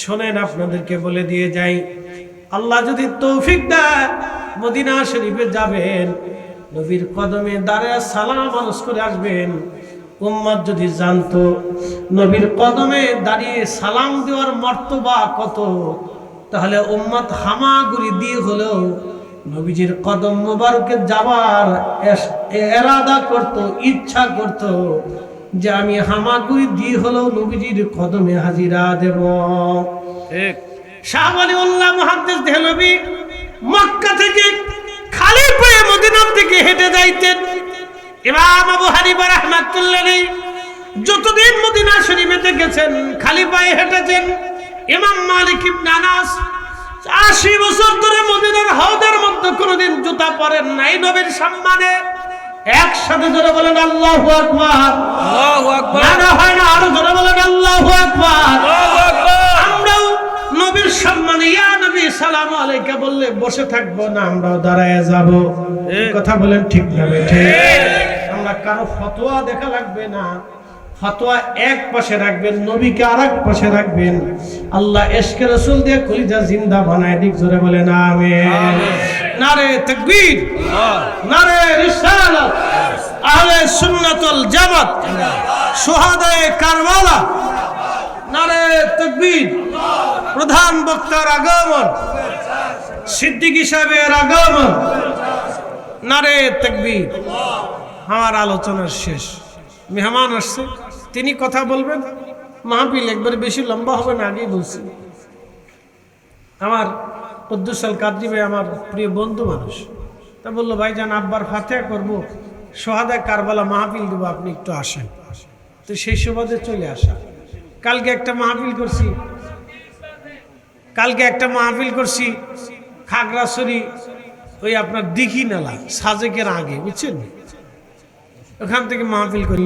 শোনেন, আপনাদেরকে বলে দিয়ে যাই, আল্লাহ যদি তৌফিক দেয় মদিনা শরীফে যাবেন, নবীর কদমে দাঁড়ায় সালাম আরজ করে আসবেন। উম্মত যদি জানতো নবীর কদমে দাঁড়িয়ে সালাম দেওয়ার মর্তবা কত, তাহলে উম্মত হামাগুড়ি দিয়ে হলেও নবীজির কদম মোবারকে যাবার এরাদা করত, ইচ্ছা করত যে আমি হামাগুড়ি দিয়ে হলেও নবীজির কদমে হাজিরা দেব। শাহ ওয়ালিউল্লাহ মুহাদ্দিস দেহলভী মক্কা থেকে খালি পায়ে মদিনার দিকে হেঁটে যাইতেন। ইমাম আবু হানিফা রাহমাতুল্লাহ আলাইহি যতদিন মদিনা শরীফে গেছেন খালি পায়ে হেঁটেছেন। ইমাম মালিক ইবনে আনাস 80 বছর ধরে মদিনার হাওদের মধ্যে কোনোদিন জুতা পরেন নাই নবীর সম্মানে। একসাথে জোরে বলেন আল্লাহু আকবার। আল্লাহু আকবার। না হয় না, আরো জোরে বলেন আল্লাহু আকবার। আল্লাহু আকবার। আমরাও নবীর সম্মানে ইয়া নবী সালাম আলাইকা বললে বসে থাকবো না, আমরাও দাঁড়ায় যাব। কথা বলেন ঠিক না ঠিক? আমরা কারো ফতোয়া দেখা লাগবে না, ফতোয়া এক পাশে রাখবেন, নবীকে আরেক পাশে রাখবেন। আল্লাহ ইশকে রাসূল দিয়ে কলিজা জিন্দা বানায় দিক, জোরে বলেন আমিন। নারে তাকবীর, নারে রিসালাত, আহলে সুন্নাত ওয়াল জামাত, শুহাদায়ে কারবালা, নারে তাকবীর। প্রধান বক্তার আগমন, সিদ্দিকী সাহেবের আগমন, নারে তাকবীর। আমার আলোচনার শেষ। মেহমান আসছে, তিনি কথা বলবেন। মাহফিল একবার বেশি লম্বা হবে না, আগেই বলছি। আমার কুদ্দুস আল কাদরি ভাই আমার প্রিয় বন্ধু মানুষ, তা বললো ভাইজান আব্বার ফাতিহা করবো, শুহাদায়ে কারবালা মাহফিল দেবো, আপনি একটু আসেন। তো সেই সুবাদে চলে আসা। কালকে একটা মাহফিল করছি খাগড়াছড়ি, ওই আপনার দিঘি নালা সাজেকের আগে, বুঝছেন, ওখান থেকে মাহফিল করি।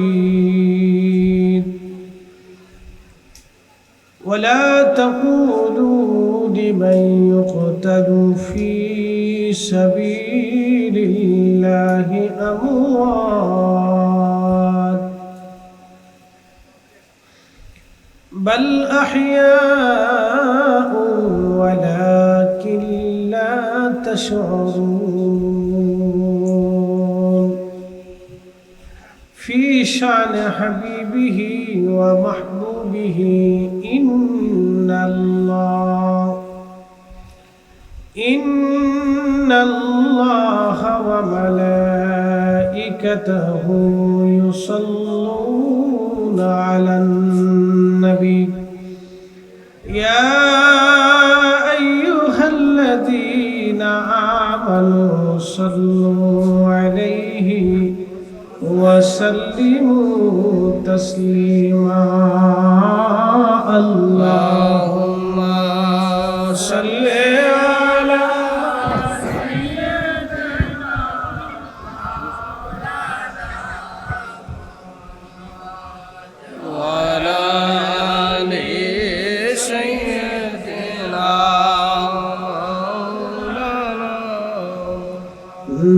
ولا تقولوا لمن يقتل في سبيل الله أموات بل أحياء ولكن لا تشعرون في شأن حبيبه ومحبوبه إن الله وملائكته يصلون على النبي يا أيها الذين آمنوا صلوا عليه وسلموا تسليما اللهم صل على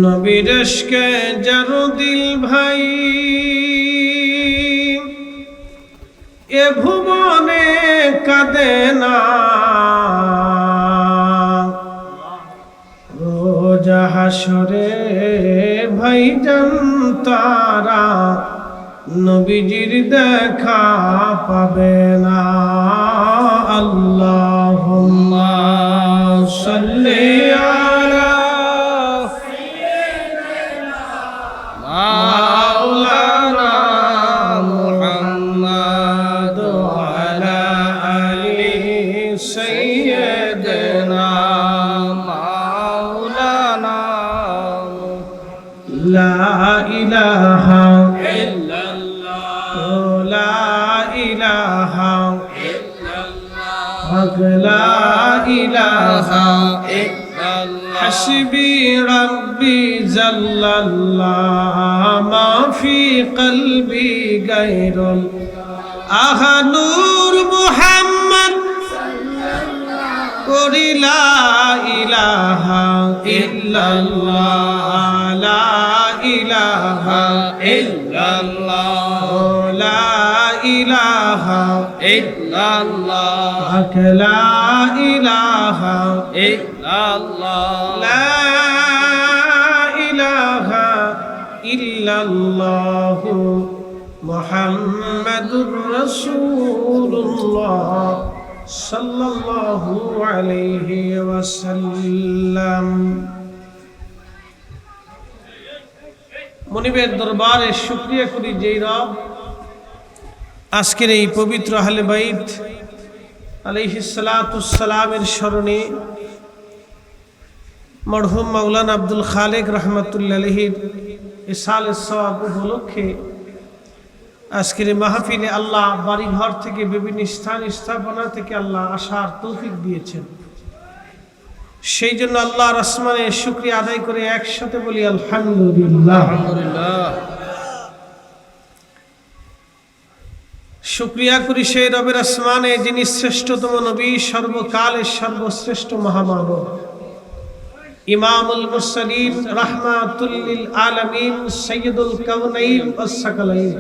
নবীর ইশকে যার দিল ভাই এ ভুবনে কাঁদে না রোজ হাসরে ভাইজান তারা নবীজির দেখা পাবে না আল্লাহুম্মা সাল্লি আলা মাওলানা মুহাম্মদ ওয়া আলা আলি সাইয়্যিদিনা মাওলানা লা ইলাহা لا إله إلا الله حسبي ربي جل الله ما في قلبي غير نور محمد قل لا إله إلا الله لا إله إلا الله لا إله إلا الله لا إله إلا الله لا إله إلا الله محمد رسول الله صلى الله عليه وسلم মনিবের দরবারে শুকরিয়া করি যেই রব আজকের এই পবিত্র আহলে বাইত আলাইহিস সালাতুস সালামের স্মরণে মরহুম মাওলানা আব্দুল খালেক রহমাতুল্লাহ আলাইহির ইসালে সওয়াব উপলক্ষে আজকের এই মাহফিলে আল্লাহ বাড়ি ঘর থেকে বিভিন্ন স্থান স্থাপনা থেকে আল্লাহ আসার তৌফিক দিয়েছেন সেই জন্য আল্লাহর আসমানে শুকরিয়া আদায় করে একসাথে বলি আলহামদুলিল্লাহ আলহামদুলিল্লাহ শুকরিয়া করি সেই রবের আসমানে যিনি শ্রেষ্ঠতম নবী সর্বকালের সর্বশ্রেষ্ঠ মহামানব ইমামুল মুরসালিন রাহমাতুল লিল আলামিন সাইয়্যিদুল কাউনাইন ওয়াস সাকালাইন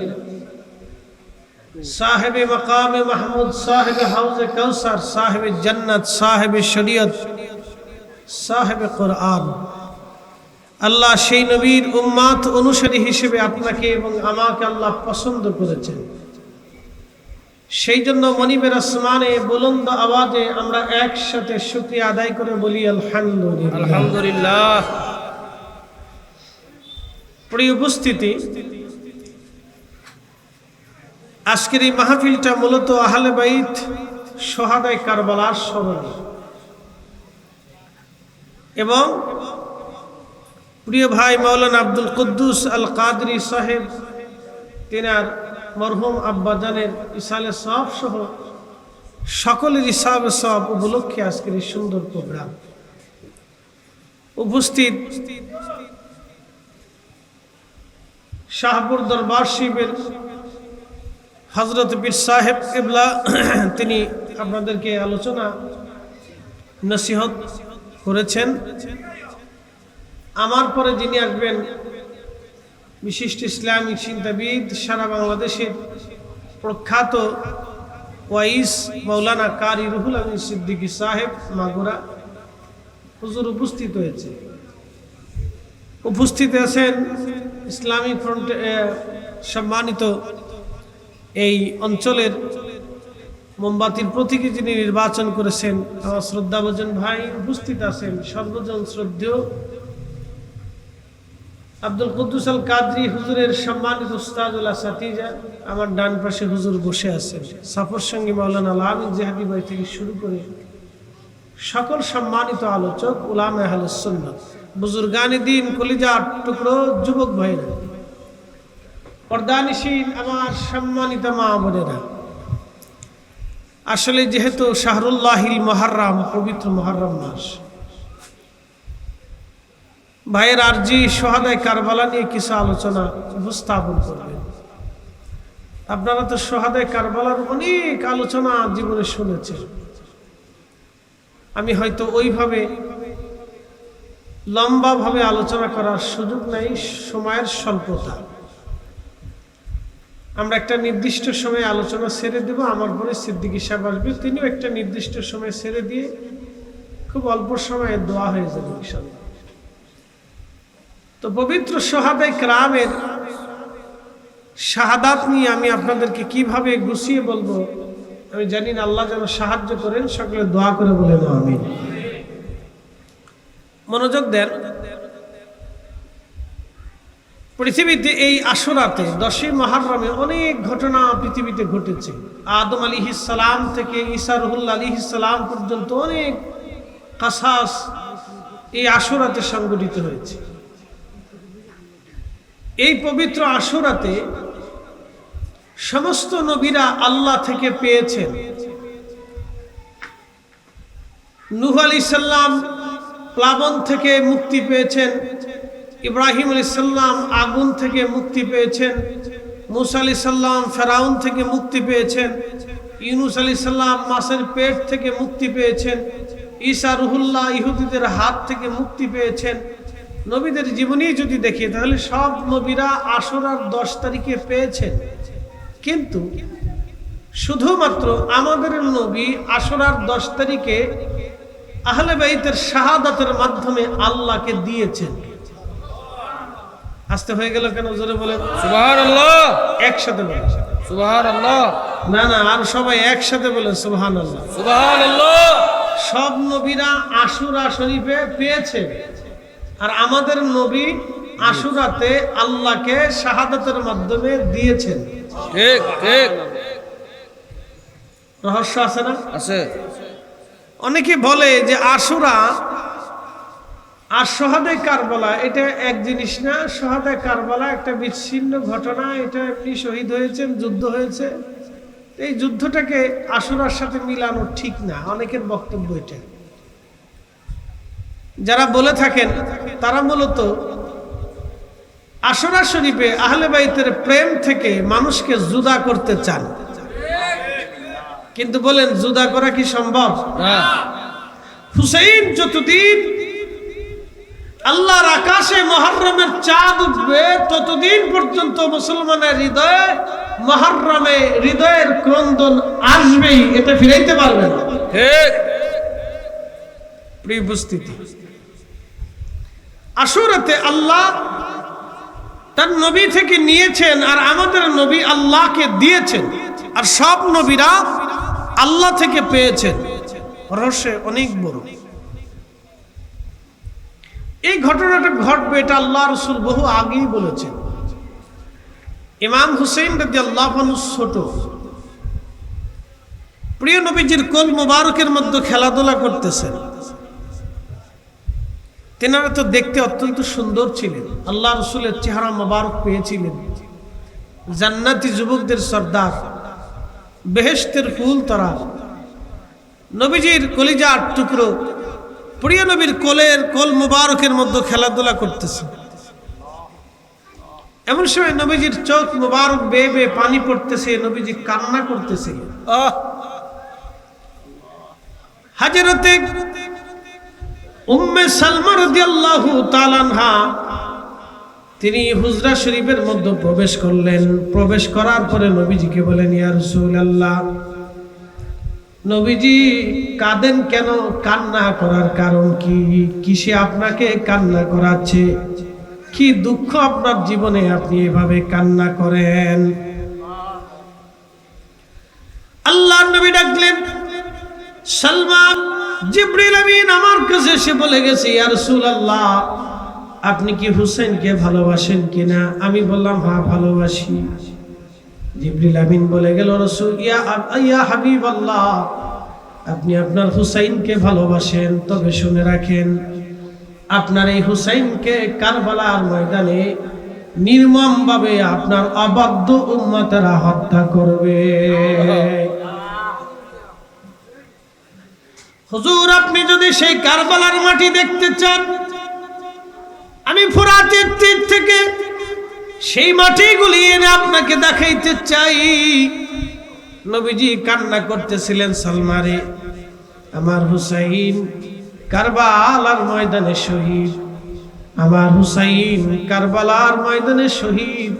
সাহেব মাকাম মাহমুদ সাহেব হাউজ কাউসার সাহেব জান্নাত সাহেব শরীয়ত সাহেব কোরআন আল্লাহ সেই নবীর উম্মত অনুসারী হিসেবে আপনাকে এবং আমাকে আল্লাহ পছন্দ করেছেন সেই জন্য মনিবের আসমানে বুলন্দ আওয়াজে আমরা একসাথে শুকরিয়া আদায় করে বলি আলহামদুলিল্লাহ আলহামদুলিল্লাহ প্রিয় উপস্থিতি আজকের এই মাহফিলটা মূলত আহলে বাইত শহাদায়ে কারবালার স্মরণে এবং প্রিয় ভাই মাওলানা আব্দুল কুদ্দুস আল কাদরি সাহেব তিনার মরহুম আব্বাজানের ইসালে সওয়াব সহ সকলের ইসালে সওয়াব উপলক্ষে আজকের এই সুন্দর প্রোগ্রাম উপস্থিত শাহপুর দরবার শিবের হযরত পীর সাহেব কিবলা তিনি আপনাদেরকে আলোচনা নসিহত করেছেন আমার পরে যিনি আসবেন বিশিষ্ট ইসলামিক চিন্তাবিদ সারা বাংলাদেশের প্রখ্যাত ওয়াইস মাওলানা কারি রুহুল আমিন সিদ্দিকী সাহেব মাগুরা হুজুর উপস্থিত হয়েছে। উপস্থিত আছেন ইসলামী ফ্রন্টে সম্মানিত এই অঞ্চলের মোমবাতির প্রতীকে যিনি নির্বাচন করেছেন আমার শ্রদ্ধাভাজন ভাই উপস্থিত আছেন। সর্বজন শ্রদ্ধেয় আব্দুল কুদ্দুস আল কাদরি হুজুরের সম্মানিত উস্তাদুল আসাতিজা আমার ডান পাশে হুজুর বসে আছেন। সফর সঙ্গী মাওলানা আলামিন জিহাদি ভাই থেকে শুরু করে সকল সম্মানিত আলোচক উলামা আহলুস সুন্নাহ, বুজুর্গানে দ্বীন, কলিজার টুকরো যুবক ভাইরা, পর্দানিশীন আমার সম্মানিত মা বোনেরা। আসলে যেহেতু শাহরুল্লাহিল মুহাররম, পবিত্র মুহররম মাস, ভাইয়ের আরজি সোহাদায়ে কারবালা নিয়ে কিছু আলোচনা উপস্থাপন করবেন। আপনারা তো সোহাদায়ে কারবালার অনেক আলোচনা জীবনে শুনেছেন। আমি হয়তো ওইভাবে লম্বাভাবে আলোচনা করার সুযোগ নাই, সময়ের স্বল্পতা। আমরা একটা নির্দিষ্ট সময়ে আলোচনা ছেড়ে দেব, আমার পরে সিদ্দিকী সাহেব আসবে, তিনিও একটা নির্দিষ্ট সময় ছেড়ে দিয়ে খুব অল্প সময়ে দোয়া হয়ে যাবে ইনশাআল্লাহ। তো পবিত্র সোহাদায়ে কেরামের শাহাদাত নিয়ে আমি আপনাদেরকে কিভাবে গুছিয়ে বলবো আমি জানি না। আল্লাহ যেন সাহায্য করেন, সকলে দোয়া করে বলেন আমিন। মনোযোগ দেন। পৃথিবীতে এই আশুরাতে 10ই মুহররমে অনেক ঘটনা পৃথিবীতে ঘটেছে। আদম আলাইহিস সালাম থেকে ঈসা রুহুল্লাহ আলাইহিস সালাম পর্যন্ত অনেক কাসাস এই আশুরাতে সংঘটিত হয়েছে। এই পবিত্র আশুরাতে সমস্ত নবীরা আল্লাহ থেকে পেয়েছেন। নূহ আলাইহিস সালাম প্লাবন থেকে মুক্তি পেয়েছেন, ইব্রাহিম আলাইহিস সালাম আগুন থেকে মুক্তি পেয়েছেন, মূসা আলাইহিস সালাম ফেরাউন থেকে মুক্তি পেয়েছেন, ইউনূস আলাইহিস সালাম মাছের পেট থেকে মুক্তি পেয়েছেন, ঈসা রুহুল্লাহ ইহুদিদের হাত থেকে মুক্তি পেয়েছেন। নবীদের জীবনী যদি দেখি তাহলে সব নবীরা আশুরার 10 তারিখে পেয়েছেন, কিন্তু শুধুমাত্র আমাদের নবী আশুরার 10 তারিখে আহলে বাইতের শাহাদাতের মাধ্যমে আল্লাহকে দিয়েছেন। আসতে হয়ে গেল কেন? জোরে বলেন সুবহানাল্লাহ। একসাথে বলেন সুবহানাল্লাহ। না না, আর সবাই একসাথে বলেন সুবহানাল্লাহ সুবহানাল্লাহ। সব নবীরা আশুরা শরীফে পেয়েছে, আর আমাদের নবী আশুরাতে আল্লাহকে শাহাদাতের মাধ্যমে দিয়েছেন। ঠিক ঠিক। রহস্য আছে না? আছে। অনেকে বলে যে আশুরা আর সোহাদায়ে কারবালা এটা এক জিনিস না। সোহাদায়ে কারবালা একটা বিচ্ছিন্ন ঘটনা, এটা এমনি শহীদ হয়েছেন, যুদ্ধ হয়েছে। এই যুদ্ধটাকে আশুরার সাথে মিলানো ঠিক না, অনেকের বক্তব্য এটা। যারা বলে থাকেন তারা মূলত আশুরা শরীফে আহলে বাইতের প্রেম থেকে মানুষকে জুদা করতে চান, কিন্তু বলেন জুদা করা কি সম্ভব? না। হুসাইন যতদিন আল্লাহর আকাশে মুহররমের চাঁদ উঠবে ততদিন পর্যন্ত মুসলমানের হৃদয়ে মুহররমে হৃদয়ের ক্রন্দন আসবেই, এটা ফিরাইতে পারবে না। ঠিক। প্রিয় উপস্থিতি, আশুরাতে আল্লাহ তার নবী থেকে নিয়েছেন, আর আমাদের নবী আল্লাহকে দিয়েছেন, আর সব নবীরা আল্লাহ থেকে পেয়েছেন। রহস্য অনেক বড়। এই ঘটনাটা ঘটবে এটা আল্লাহ রাসূল বহু আগেই বলেছেন। ইমাম হুসাইন রাদিয়াল্লাহু আনহু ছোট, প্রিয় নবীজির কোল মোবারকের মধ্যে খেলাধুলা করতেছেন। তেনারা তো দেখতে অত্যন্ত সুন্দর ছিলেন, আল্লাহ রাসূলের চেহারা মোবারক পেয়েছিলেন। জান্নাতি যুবকদের সর্দার, বেহেশতের ফুল তারা, নবীজির কলিজার টুকরো, প্রিয় নবীর কোল মোবারকের মধ্যে খেলাধুলা করতেছে। এমন সময় নবীজির চোখ মোবারক বেয়ে বেয়ে পানি পড়তেছে, নবীজি কান্না করতেছে। হযরতে উম্মে সালমা রাদিয়াল্লাহু তাআলা আনহা তিনি হুজরা শরীফের মধ্যে প্রবেশ করলেন। প্রবেশ করার পরে নবীজিকে বলেন, ইয়া রাসূলুল্লাহ নবীজি কাঁদেন কেন? কান্না করার কারণ কি? কিসে আপনাকে কান্না করাচ্ছে? কি দুঃখ আপনার জীবনে আপনি এভাবে কান্না করেন? আল্লাহর নবী ডাকলেন, সালমান, জিবরিল আমিন আমার কাছে এসে বলে গেছে, ইয়া রাসূলুল্লাহ, আপনি কি হুসাইনকে ভালোবাসেন কিনা? আমি বললাম, হ্যাঁ ভালোবাসি। জিবরিল আমিন বলে গেল, রাসূল, ইয়া হাবিবাল্লাহ, আপনি আপনার হুসাইনকে ভালোবাসেন, তবে শুনে রাখেন, আপনার এই হুসাইনকে কারবালার ময়দানে নির্মমভাবে আপনার অবাধ্য উম্মতেরা হত্যা করবে। হুজুর, আপনি যদি সেই কারবালার মাটি দেখতে চান, আমি ফোরাতের তীর থেকে সেই মাটিগুলি এনে আপনাকে দেখাইতে চাই। নবীজি কান্না করতেছিলেন, সালমারে, আমার হুসাইন কারবালার ময়দানে শহীদ, আমার হুসাইন কারবালার ময়দানে শহীদ,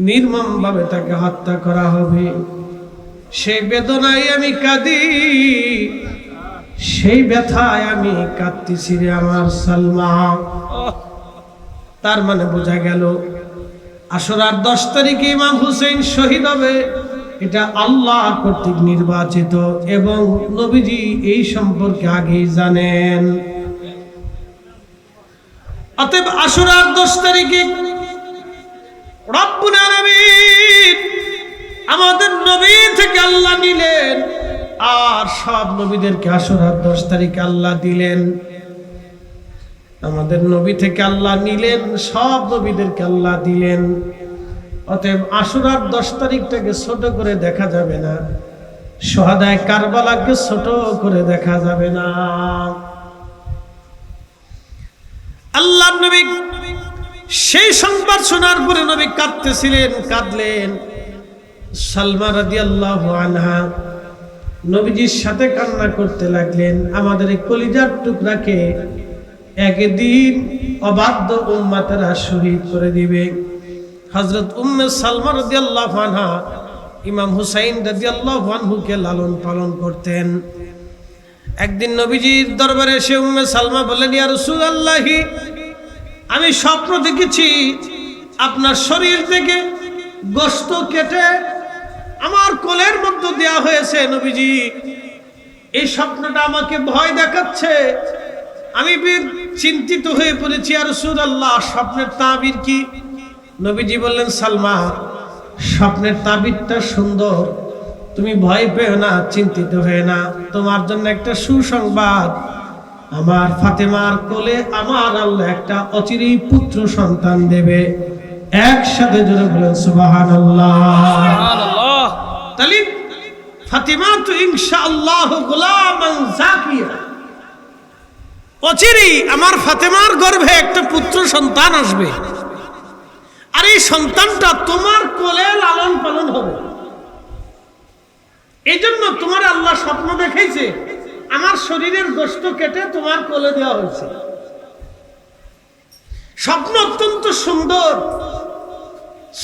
নির্মমভাবে তাকে হত্যা করা হবে। সেই বেদনায় আমি কাঁদি, সেই ব্যথায় আমি কাঁদতেছি রে আমার সালমা। তার মানে বোঝা গেল, আশুরার 10 তারিখে ইমাম হুসেইন শহীদ হবে, এটা আল্লাহ কর্তৃক নির্বাচিত, এবং নবীজি এই সম্পর্কে আগেই জানেন। অতএব আশুরার 10 তারিখে রব্বুল আলামিন আমাদের নবী থেকে আল্লাহ নিলেন, আর সব নবীদেরকে আশুরার 10 তারিখে আল্লাহ দিলেন। আমাদের নবী থেকে আল্লাহ নিলেন, সব নবীদেরকে আল্লাহ দিলেন। অতএব আশুরার 10 তারিখটাকে ছোট করে দেখা যাবে না, শুহাদায়ে কারবালাকে ছোট করে দেখা যাবে না। আল্লাহ নবী সেই সংবাদ শোনার পরে নবী কাঁদতেছিলেন, কাঁদলেন। সালমা রাদিয়াল্লাহু আনহা নবীজির সাথে কান্না করতে লাগলেন। আমাদের এই কলিজার টুকরাকে একদিন অবাধ্য উম্মতেরা শহীদ করে দিবে। হযরত উম্মে সালমা রাদিয়াল্লাহু আনহা ইমাম হুসাইন রাদিয়াল্লাহু আনহুকে লালন পালন করতেন। একদিন নবীজির দরবারে এসে উম্মে সালমা বললেন, ইয়া রাসূলুল্লাহ, আমি স্বপ্ন দেখেছি আপনার শরীর থেকে গোশত কেটে আমার কোলের মধ্যে দেয়া হয়েছে। নবীজি, এই স্বপ্নটা আমাকে ভয় দেখাচ্ছে, আমি চিন্তিত হয়ে পড়েছি। ইয়া রাসূলুল্লাহ, স্বপ্নের তাবির কি? নবীজি বললেন, সালমা, স্বপ্নের তাবিরটা সুন্দর, তুমি ভয় পেও না, চিন্তিত হয়ে না। তোমার জন্য একটা সুসংবাদ, আমার ফাতেমার কোলে আমার আল্লাহ একটা অচিরেই পুত্র সন্তান দেবে। একসাথে জোরে বলেন সুবহানাল্লাহ। সুবহানাল্লাহ। তাহলে ফাতেমা তো ইনশাআল্লাহ গোলামান জাকিয়া, অচিরেই আমার ফাতেমার গর্ভে একটা পুত্র সন্তান আসবে, আর এই সন্তানটা তোমার কোলে লালন পালন হবে। এই জন্য তোমার আল্লাহ স্বপ্ন দেখাইছে, আমার শরীরের গোশত কেটে তোমার কোলে দেওয়া হয়েছে। স্বপ্ন অত্যন্ত সুন্দর।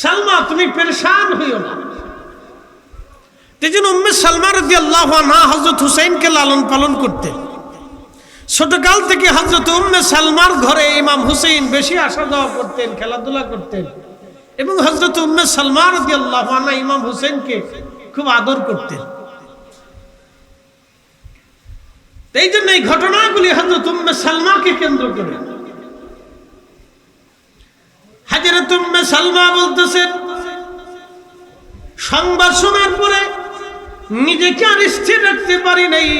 সালমা, তুমি পেরেশান হইও না। তেজন্য উম্মে সালমা রাদিয়াল্লাহু আনহা হযরত হুসাইনকে লালন পালন করতেন। ছোটকাল থেকে হযরত উম্মে সালমার ঘরে ইমাম হুসাইন বেশি আসা যাওয়া করতেন, খেলাধুলা করতেন, এবং হযরত উম্মে সালমা রাদিয়াল্লাহু আনহা ইমাম হুসাইনকে খুব আদর করতেন। এই জন্য এই ঘটনাগুলি হযরত উম্মে সালমাকে কেন্দ্র করে। হযরত উম্মে সালমা বলতেছেন, সংবাদ শোনার পরে নিজেকে আর স্থির রাখতে পারি নাই।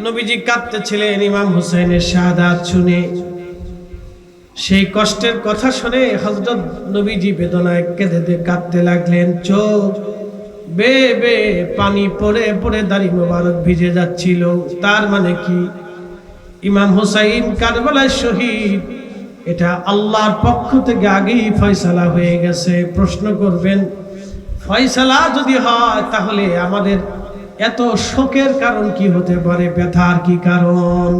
নবীজি কাঁদতেছিলেন ইমাম হুসাইনের শাহাদাত শুনে। সেই কষ্টের কথা শুনে হযরত নবীজি বেদনায় কেঁদে কাঁদতে লাগলেন। চোখ বে পানি পড়ে পড়ে দাড়ি মোবারক ভিজে যাচ্ছিল। তার মানে কি? ইমাম হুসাইন কারবালায় শহীদ, এটা আল্লাহর পক্ষ থেকে আগেই ফয়সালা হয়ে গেছে। প্রশ্ন করবেন, ফয়সালা যদি হয় তাহলে আমাদের এত শোকের কারণ কি হতে পারে, ব্যথার কি কারণ?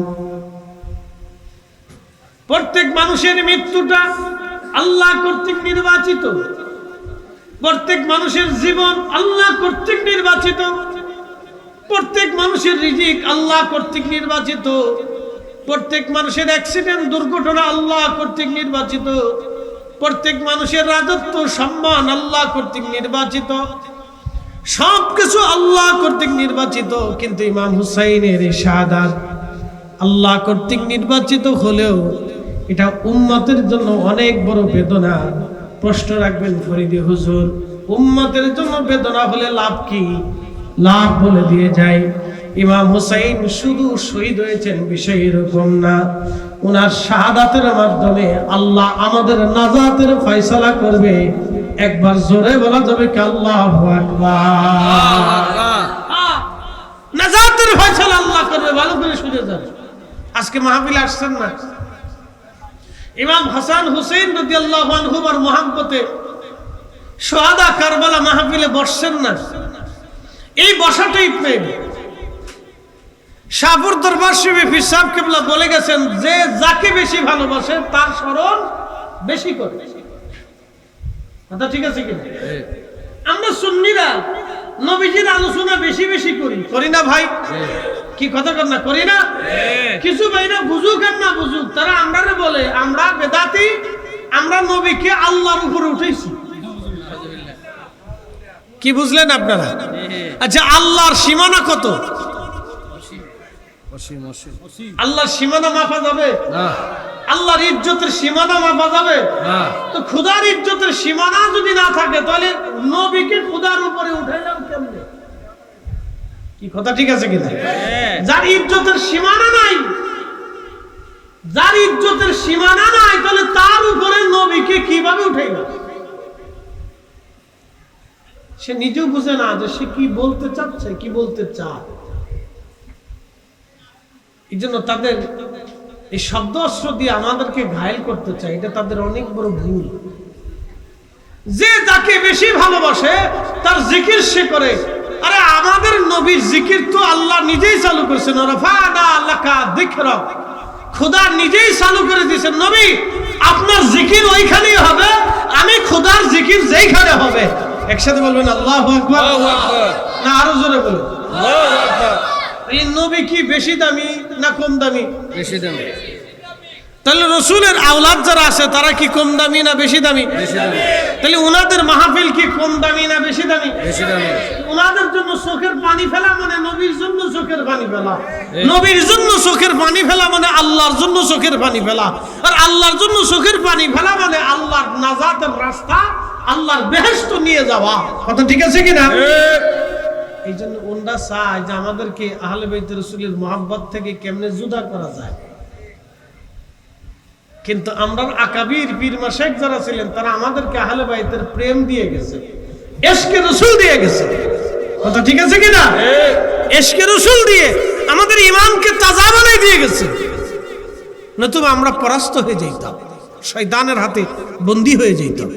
প্রত্যেক মানুষের মৃত্যুটা আল্লাহ কর্তৃক নির্বাচিত, প্রত্যেক মানুষের জীবন আল্লাহ কর্তৃক নির্বাচিত। প্রত্যেক মানুষের রিজিক আল্লাহ কর্তৃক নির্বাচিত, প্রত্যেক মানুষের অ্যাক্সিডেন্ট দুর্ঘটনা আল্লাহ কর্তৃক নির্বাচিত, প্রত্যেক মানুষের রাজত্ব সম্মান আল্লাহ কর্তৃক নির্বাচিত, সবকিছু আল্লাহ কর্তৃক নির্বাচিত। কিন্তু ইমাম হুসাইনের এই শাহাদাত আল্লাহ কর্তৃক নির্বাচিত হলেও এটা উম্মতের জন্য অনেক বড় বেদনা। প্রশ্ন রাখবেন ফরিদী হুজুর, উম্মতের জন্য বেদনা হলে লাভ কি? লাভ বলে দিয়ে যায়, ইমাম হুসাইন শুধু শহীদ হয়েছেন বিষয় এরকম না, ওনার শাহাদাতের মাধ্যমে আল্লাহ আমাদের নাজাতের ফয়সালা করবে। একবার জোরে বলা যাবে কি আল্লাহু আকবার। নাজাতের ফয়সালা আল্লাহ করবে, ভালো করে শুনে যান। আজকে মাহফিলে আসছেন না, ইমাম হাসান হুসেইন রাদিয়াল্লাহু আনহুর মহব্বতে শুহাদা কারবালা মাহফিলে বসছেন না, এই বসাটাই প্রেম। শাহপুর দরবার শরীফে পীর সাহেব কিবলা বলে গেছেন যে যাকে বেশি ভালোবাসে তার স্মরণ বেশি করে। কথা ঠিক আছে কিনা? আমরা সুন্নিরা নবীজির আলোচনা বেশি বেশি করি না ভাই? কি কথা কর না করি না? কিছু ভাইরা বুঝুক আর না বুঝুক, তারা আমরা বলে আমরা বেদাতি, আমরা নবীকে আল্লাহর উপরে উঠেছি। কি বুঝলেন আপনারা? আচ্ছা, আল্লাহর সীমানা কত? আল্লাহর সীমানা মাপা যাবে? আল্লাহর ইজ্জতের সীমানা মাপা যাবে? তো খুদার ইজ্জতের সীমানা যদি না থাকে তাহলে নবীকে খুদার উপরে উঠাইলাম কেমনে? কি কথা ঠিক আছে কিনা? যার ইজ্জতের সীমানা নাই, যার ইজ্জতের সীমানা নাই, তাহলে তার উপরে নবীকে কিভাবে উঠাইলাম? সে নিজেও বুঝে না যে সে কি বলতে চাচ্ছে, কি বলতে চায়। এই জন্য তাদের এই শব্দ অস্ত্র দিয়ে আমাদেরকে ঘায়েল করতে চায়, এটা তাদের অনেক বড় ভুল। যে যাকে বেশি ভালোবাসে তার জিকির সে করে। আরে আমাদের নবীর জিকির তো আল্লাহ নিজেই চালু করেছেন, রাফা'না লাকা যিকরাক, খোদা নিজেই চালু করে দিয়েছেন। নবী আপনার জিকির ওইখানেই হবে, আমি খোদার জিকির যেইখানে হবে। একসাথে বলবেন আল্লাহু আকবার, না আরো জোরে বলুন আল্লাহু আকবার। এই নবী কি বেশি দামি না কম দামি? বেশি দামি। তাহলে রসুলের আওলাদ যারা আছে তারা কি কম দামি না বেশি দামি? বেশি দামি। তাহলে উনাদের মাহফিল কি কম দামি না বেশি দামি? বেশি দামি। উনাদের জন্য চোখের পানি ফেলা মানে নবীর জন্য চোখের পানি ফেলা, নবীর জন্য চোখের পানি ফেলা মানে আল্লাহর জন্য চোখের পানি ফেলা, আর আল্লাহর জন্য চোখের পানি ফেলা মানে আল্লাহর নাজাতের রাস্তা, আল্লাহর বেহেশত নিয়ে যাওয়া। কথা ঠিক আছে কিনা? এই জন্য ওনরা চায় যে আমাদেরকে আহলে বাইত রাসূলের মহব্বত থেকে কেমনে জুদা করা যায়। কিন্তু আমরা আকাবির পীর মাশায়েখ যারা ছিলেন তারা আমাদেরকে আহলে বাইতের প্রেম দিয়ে গেছে, ইশকে রাসূল দিয়ে গেছে। কথা ঠিক আছে কিনা? ইশকে রাসূল দিয়ে আমাদের ইমানকে তাজা বানাই দিয়ে গেছে, নতুবা আমরা পরাস্ত হয়ে যাইতাম, শয়তানের হাতে বন্দী হয়ে যাইতাম।